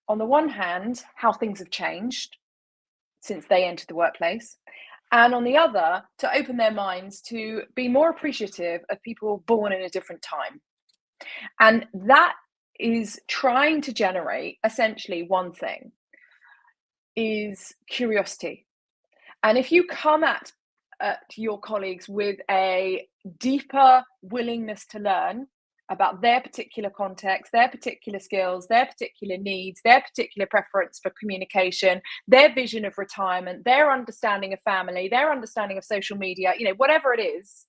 on the one hand, how things have changed since they entered the workplace, and on the other, to open their minds to be more appreciative of people born in a different time. And that is trying to generate essentially one thing, is curiosity. And if you come at your colleagues with a deeper willingness to learn about their particular context, their particular skills, their particular needs, their particular preference for communication, their vision of retirement, their understanding of family, their understanding of social media, you know, whatever it is,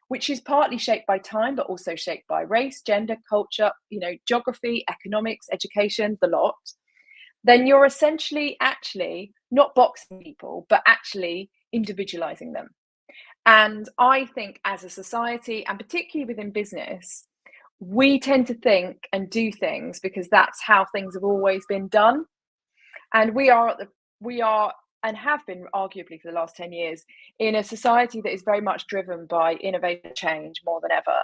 which is partly shaped by time, but also shaped by race, gender, culture, you know, geography, economics, education, the lot, then you're essentially actually not boxing people, but actually individualizing them. And I think as a society, and particularly within business, we tend to think and do things because that's how things have always been done. And we are and have been arguably for the last 10 years in a society that is very much driven by innovative change more than ever.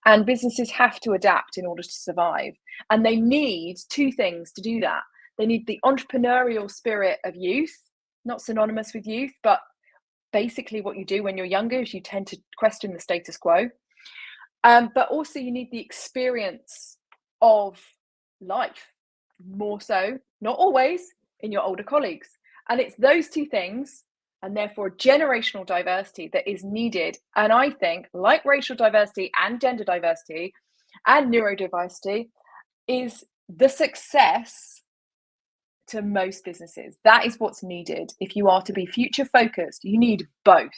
And businesses have to adapt in order to survive. And they need two things to do that. They need the entrepreneurial spirit of youth, not synonymous with youth, but basically what you do when you're younger is you tend to question the status quo. But also you need the experience of life, more so, not always, in your older colleagues. And it's those two things, and therefore generational diversity, that is needed. And I think, like racial diversity and gender diversity and neurodiversity, is the success to most businesses. That is what's needed. If you are to be future focused, you need both.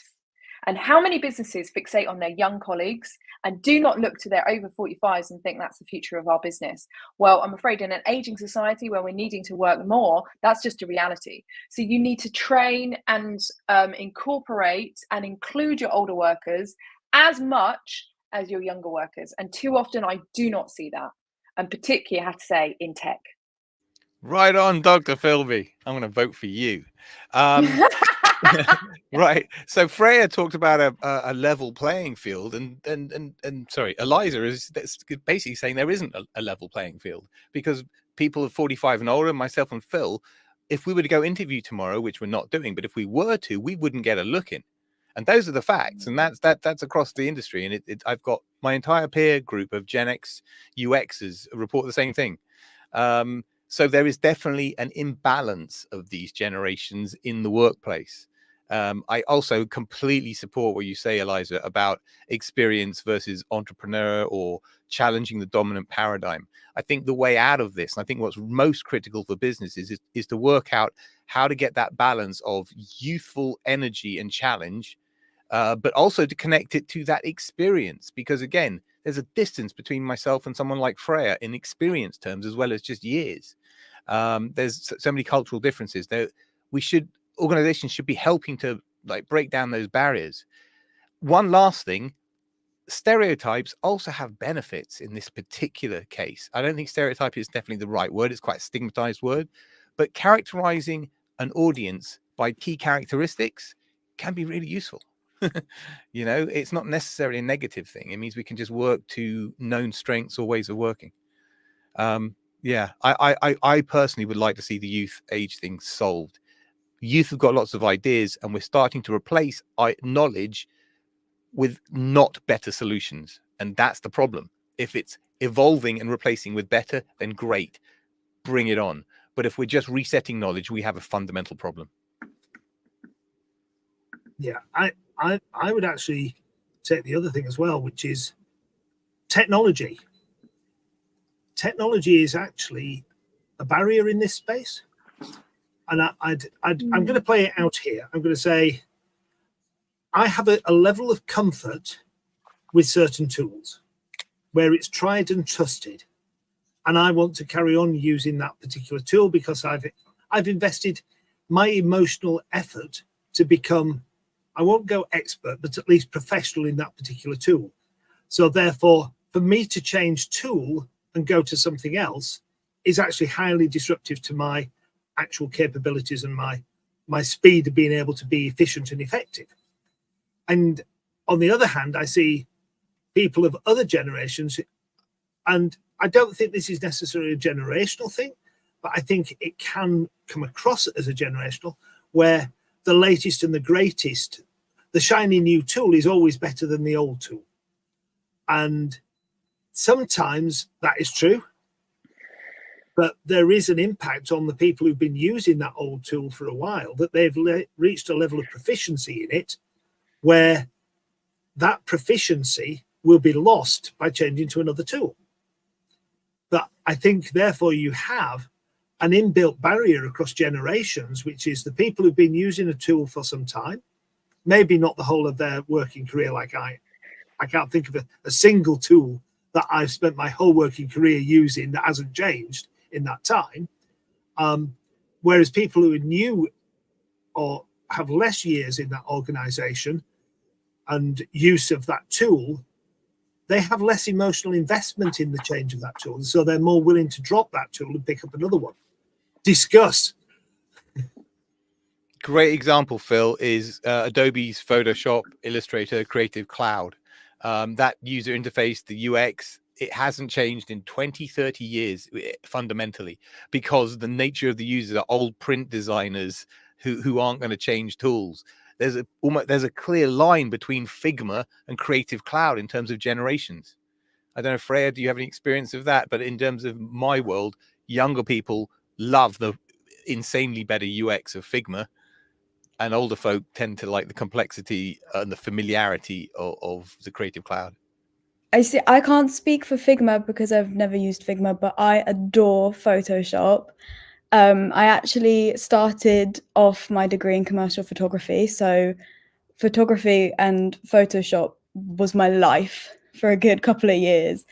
And how many businesses fixate on their young colleagues and do not look to their over 45s and think that's the future of our business? Well, I'm afraid in an aging society where we're needing to work more, that's just a reality. So you need to train and incorporate and include your older workers as much as your younger workers. And too often I do not see that. And particularly, I have to say, in tech. Right on, Dr. Philby. I'm going to vote for you. Right. So Freya talked about a level playing field, and sorry, Eliza is basically saying there isn't a level playing field because people of 45 and older, myself and Phil, if we were to go interview tomorrow, which we're not doing, but if we were to, we wouldn't get a look in. And those are the facts, and that's across the industry. And I've got my entire peer group of Gen X UXers report the same thing. So there is definitely an imbalance of these generations in the workplace. I also completely support what you say, Eliza, about experience versus entrepreneur or challenging the dominant paradigm. I think the way out of this, and I think what's most critical for businesses is to work out how to get that balance of youthful energy and challenge, but also to connect it to that experience. Because again, there's a distance between myself and someone like Freya in experience terms, as well as just years. There's so many cultural differences there. Organizations should be helping to like break down those barriers. One last thing, stereotypes also have benefits in this particular case. I don't think stereotype is definitely the right word. It's quite a stigmatized word, but characterizing an audience by key characteristics can be really useful. You know, it's not necessarily a negative thing. It means we can just work to known strengths or ways of working. Yeah, I personally would like to see the youth age thing solved. Youth have got lots of ideas, and we're starting to replace knowledge with not better solutions. And that's the problem. If it's evolving and replacing with better, then great, bring it on. But if we're just resetting knowledge, we have a fundamental problem. Yeah, I would actually take the other thing as well, which is technology. Technology is actually a barrier in this space. And I'm going to play it out here. I'm going to say I have a level of comfort with certain tools where it's tried and trusted, and I want to carry on using that particular tool because I've invested my emotional effort to become, I won't go expert, but at least professional in that particular tool. So therefore, for me to change tool and go to something else is actually highly disruptive to my actual capabilities and my speed of being able to be efficient and effective. And on the other hand, I see people of other generations, and I don't think this is necessarily a generational thing, but I think it can come across as a generational, where the latest and the greatest, the shiny new tool is always better than the old tool. And sometimes that is true, but there is an impact on the people who've been using that old tool for a while, that they've reached a level of proficiency in it where that proficiency will be lost by changing to another tool. But I think therefore you have an inbuilt barrier across generations, which is the people who've been using a tool for some time, maybe not the whole of their working career. Like I can't think of a single tool that I've spent my whole working career using that hasn't changed in that time. Whereas people who are new or have less years in that organization and use of that tool, they have less emotional investment in the change of that tool. So they're more willing to drop that tool and pick up another one. Discuss. Great example, Phil, is Adobe's Photoshop, Illustrator, Creative Cloud. That user interface, the UX, it hasn't changed in 20, 30 years fundamentally, because the nature of the users are old print designers who aren't going to change tools. There's a clear line between Figma and Creative Cloud in terms of generations. I don't know, Freya, do you have any experience of that? But in terms of my world, younger people love the insanely better UX of Figma, and older folk tend to like the complexity and the familiarity of the Creative Cloud. I see. I can't speak for Figma because I've never used Figma, but I adore Photoshop. I actually started off my degree in commercial photography, so photography and Photoshop was my life for a good couple of years.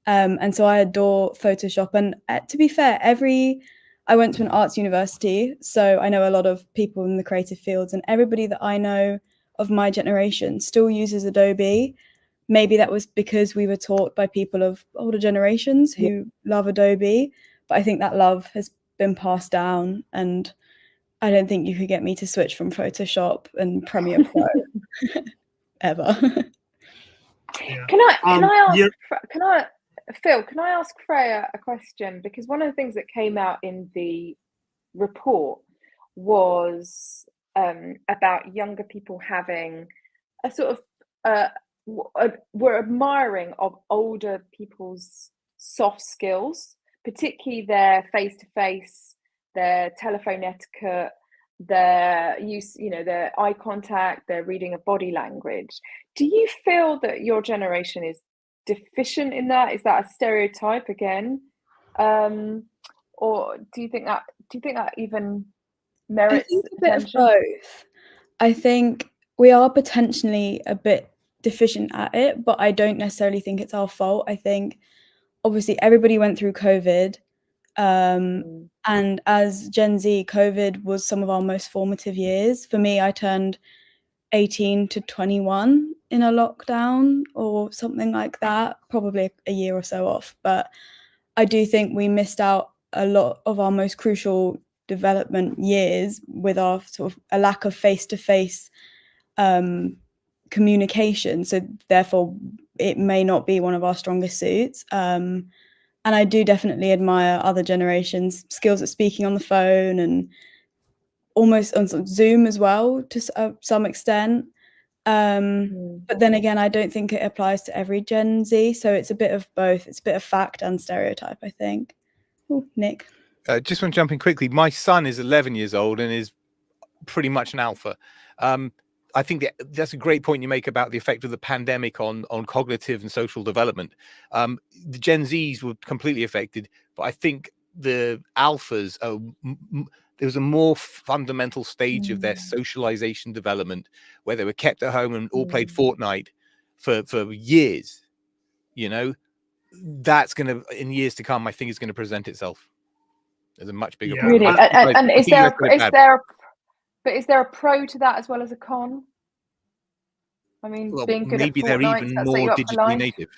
And so I adore Photoshop. And to be fair, I went to an arts university, so I know a lot of people in the creative fields, and everybody that I know of my generation still uses Adobe. Maybe that was because we were taught by people of older generations who love Adobe, but I think that love has been passed down, and I don't think you could get me to switch from Photoshop and Premiere Pro ever. Yeah. Can I ask Freya a question? Because one of the things that came out in the report was about younger people having a sort of were admiring of older people's soft skills, particularly their face-to-face, their telephone etiquette, their use, their eye contact, their reading of body language. Do you feel that your generation is deficient in that? Is that a stereotype again? Or do you think that even merits I think a bit of attention? both. I think we are potentially a bit deficient at it, but I don't necessarily think it's our fault. I think obviously everybody went through COVID. And as Gen Z, COVID was some of our most formative years. For me, I turned 18 to 21 in a lockdown or something like that, probably a year or so off. But I do think we missed out a lot of our most crucial development years with our sort of a lack of face-to-face communication. So therefore, it may not be one of our strongest suits. And I do definitely admire other generations' skills at speaking on the phone and almost on Zoom as well to some extent. But then again, I don't think it applies to every Gen Z. So it's a bit of both. It's a bit of fact and stereotype, I think. Ooh, Nick. Just want to jump in quickly. My son is 11 years old and is pretty much an alpha. I think that's a great point you make about the effect of the pandemic on cognitive and social development. The Gen Zs were completely affected, but I think the alphas, there was a more fundamental stage of their socialization development where they were kept at home and all played Fortnite for years. That's going to, in years to come, I think is going to present itself as a much bigger problem. Really, and is there a pro to that as well as a con? I mean, well, being good maybe at they're Fortnite, even that set you more up for digitally life? native,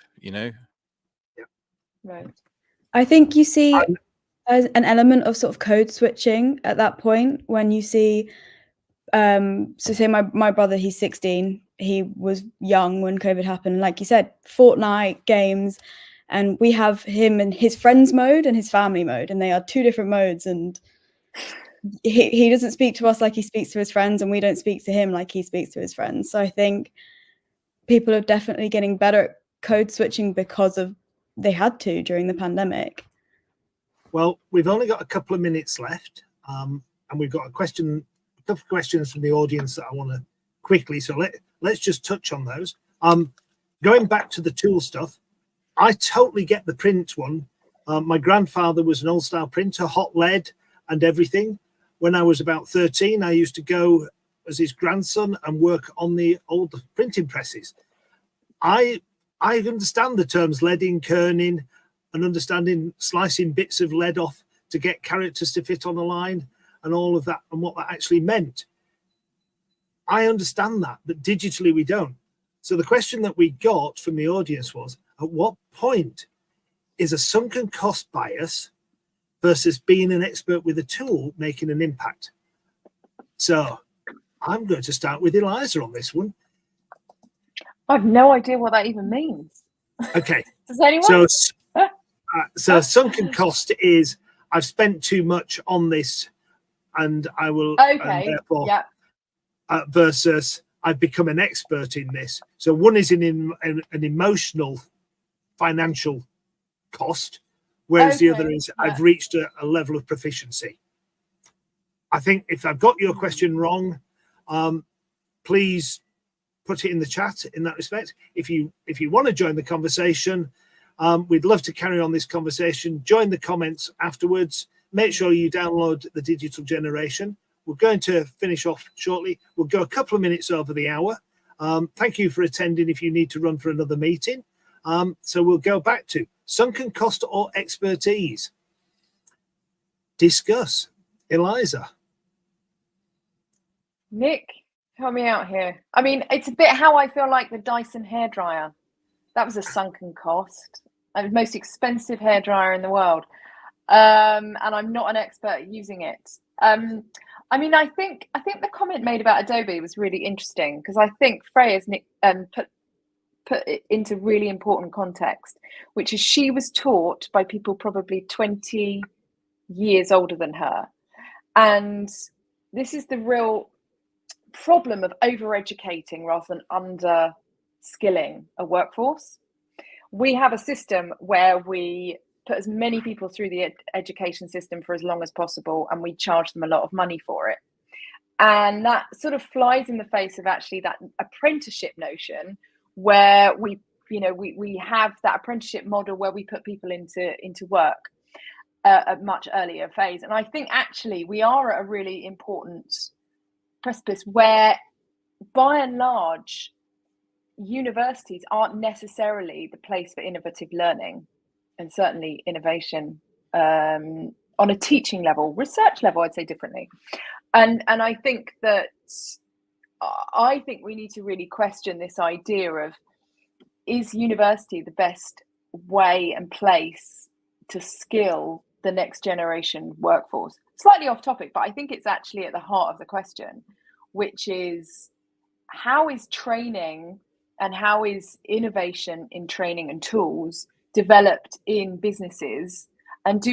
Right. I think you see an element of sort of code switching at that point when you see, so say my brother, he's 16, he was young when COVID happened. And like you said, Fortnite games, and we have him in his friends mode and his family mode, and they are two different modes. And he doesn't speak to us like he speaks to his friends, and we don't speak to him like he speaks to his friends. So I think people are definitely getting better at code switching because they had to during the pandemic. Well, we've only got a couple of minutes left, and we've got a couple of questions from the audience that I want to quickly. So let's just touch on those. Going back to the tool stuff, I totally get the print one. My grandfather was an old style printer, hot lead and everything. When I was about 13, I used to go as his grandson and work on the old printing presses. I understand the terms leading, kerning, and understanding slicing bits of lead off to get characters to fit on a line and all of that and what that actually meant. I understand that, but digitally we don't. So the question that we got from the audience was, at what point is a sunken cost bias versus being an expert with a tool making an impact? So I'm going to start with Eliza on this one. I have no idea what that even means. Okay. Does anyone? So sunken cost is I've spent too much on this and I will, okay. and therefore, yeah. Versus I've become an expert in this. So one is an emotional financial cost, whereas the other is I've reached a level of proficiency. I think if I've got your question wrong, please put it in the chat in that respect. If you want to join the conversation, we'd love to carry on this conversation. Join the comments afterwards. Make sure you download the Digital Generation. We're going to finish off shortly. We'll go a couple of minutes over the hour. Thank you for attending if you need to run for another meeting. So we'll go back to sunken cost or expertise. Discuss. Eliza. Nick, help me out here. I mean, it's a bit how I feel like the Dyson hairdryer. That was a sunken cost. The most expensive hairdryer in the world. And I'm not an expert at using it. I mean, I think the comment made about Adobe was really interesting because I think Freya's put it into really important context, which is she was taught by people probably 20 years older than her. And this is the real problem of over-educating rather than under-skilling a workforce. We have a system where we put as many people through the education system for as long as possible, and we charge them a lot of money for it. And that sort of flies in the face of actually that apprenticeship notion, where we have that apprenticeship model where we put people into work at a much earlier phase. And I think actually we are at a really important precipice where, by and large, universities aren't necessarily the place for innovative learning, and certainly innovation on a teaching level. Research level, I'd say differently. And I think we need to really question this idea of, is university the best way and place to skill the next generation workforce? Slightly off topic, but I think it's actually at the heart of the question, which is, how is training and how is innovation in training and tools developed in businesses? And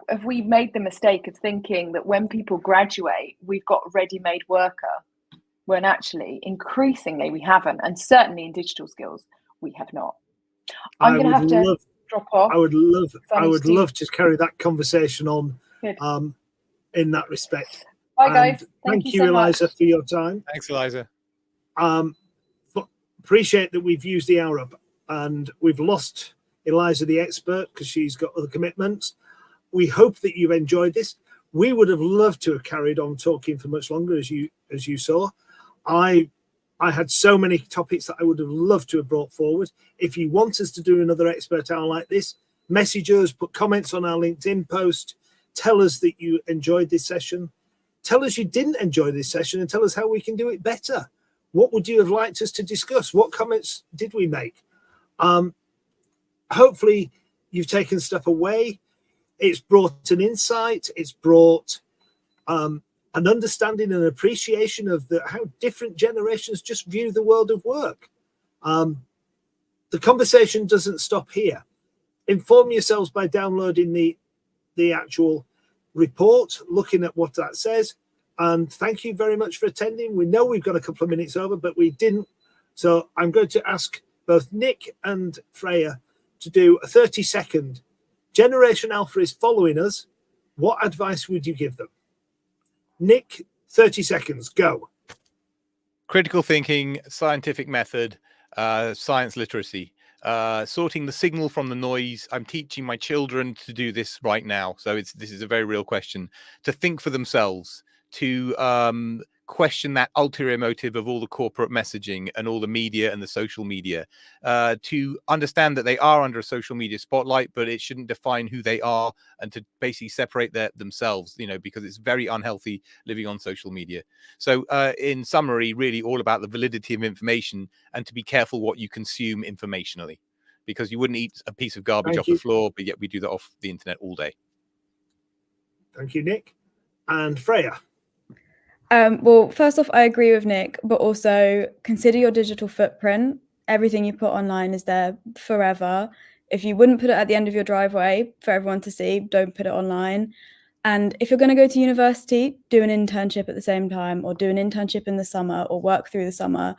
have we made the mistake of thinking that when people graduate, we've got a ready-made worker, when actually increasingly we haven't, and certainly in digital skills we have not. I'm going to have to drop off. I would love to carry that conversation on in that respect. Bye, guys. Thank you, Eliza, for your time. Thanks, Eliza. Appreciate that we've used the hour up, and we've lost Eliza the expert because she's got other commitments. We hope that you've enjoyed this. We would have loved to have carried on talking for much longer, as you saw. I had so many topics that I would have loved to have brought forward. If you want us to do another expert hour like this, message us, put comments on our LinkedIn post, tell us that you enjoyed this session, tell us you didn't enjoy this session, and tell us how we can do it better. What would you have liked us to discuss? What comments did we make? Hopefully you've taken stuff away. It's brought an insight. It's brought an understanding and appreciation of how different generations just view the world of work. The conversation doesn't stop here. Inform yourselves by downloading the actual report, looking at what that says. And thank you very much for attending. We know we've got a couple of minutes over, but we didn't. So I'm going to ask both Nick and Freya to do a 30-second. Generation Alpha is following us. What advice would you give them? Nick, 30 seconds, go. Critical thinking, scientific method, science literacy, sorting the signal from the noise. I'm teaching my children to do this right now. So this is a very real question. To think for themselves, to question that ulterior motive of all the corporate messaging and all the media and the social media, to understand that they are under a social media spotlight, but it shouldn't define who they are, and to basically separate themselves, because it's very unhealthy living on social media. So in summary, really all about the validity of information, and to be careful what you consume informationally, because you wouldn't eat a piece of garbage off the floor, but yet we do that off the internet all day. Thank you, Nick. And Freya. Well, first off, I agree with Nick, but also consider your digital footprint. Everything you put online is there forever. If you wouldn't put it at the end of your driveway for everyone to see, don't put it online. And if you're going to go to university, do an internship at the same time, or do an internship in the summer, or work through the summer.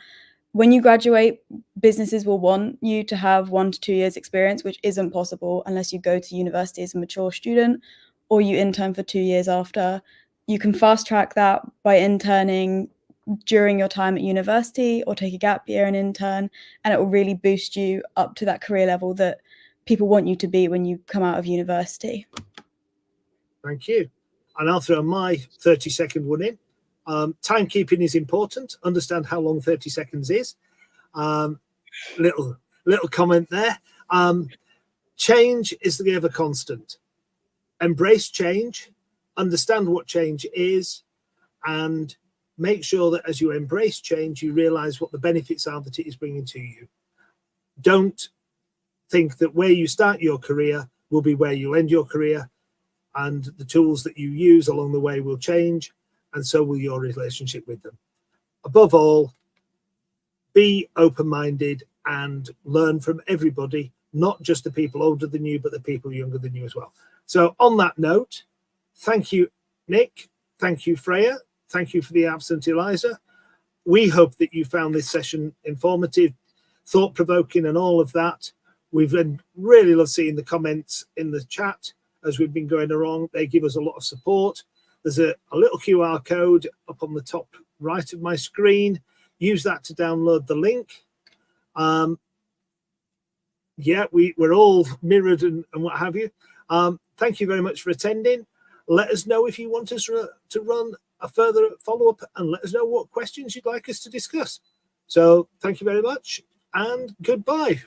When you graduate, businesses will want you to have 1 to 2 years experience, which isn't possible unless you go to university as a mature student, or you intern for 2 years after. You can fast track that by interning during your time at university, or take a gap year and intern, and it will really boost you up to that career level that people want you to be when you come out of university. Thank you. And I'll throw my 30-second one in. Timekeeping is important. Understand how long 30 seconds is. Little comment there. Change is the ever constant. Embrace change. Understand what change is, and make sure that as you embrace change, you realize what the benefits are that it is bringing to you. Don't think that where you start your career will be where you'll end your career, and the tools that you use along the way will change, and so will your relationship with them. Above all, be open-minded and learn from everybody, not just the people older than you, but the people younger than you as well. So on that note, thank you Nick. Thank you, Freya. Thank you for the absent Eliza. We hope that you found this session informative, thought-provoking, and all of that. We've really loved seeing the comments in the chat as we've been going along. They give us a lot of support. There's a little QR code up on the top right of my screen. Use that to download the link. Yeah, we're all mirrored and what have you. Thank you very much for attending. Let us know if you want us to run a further follow-up, and let us know what questions you'd like us to discuss. So thank you very much and goodbye.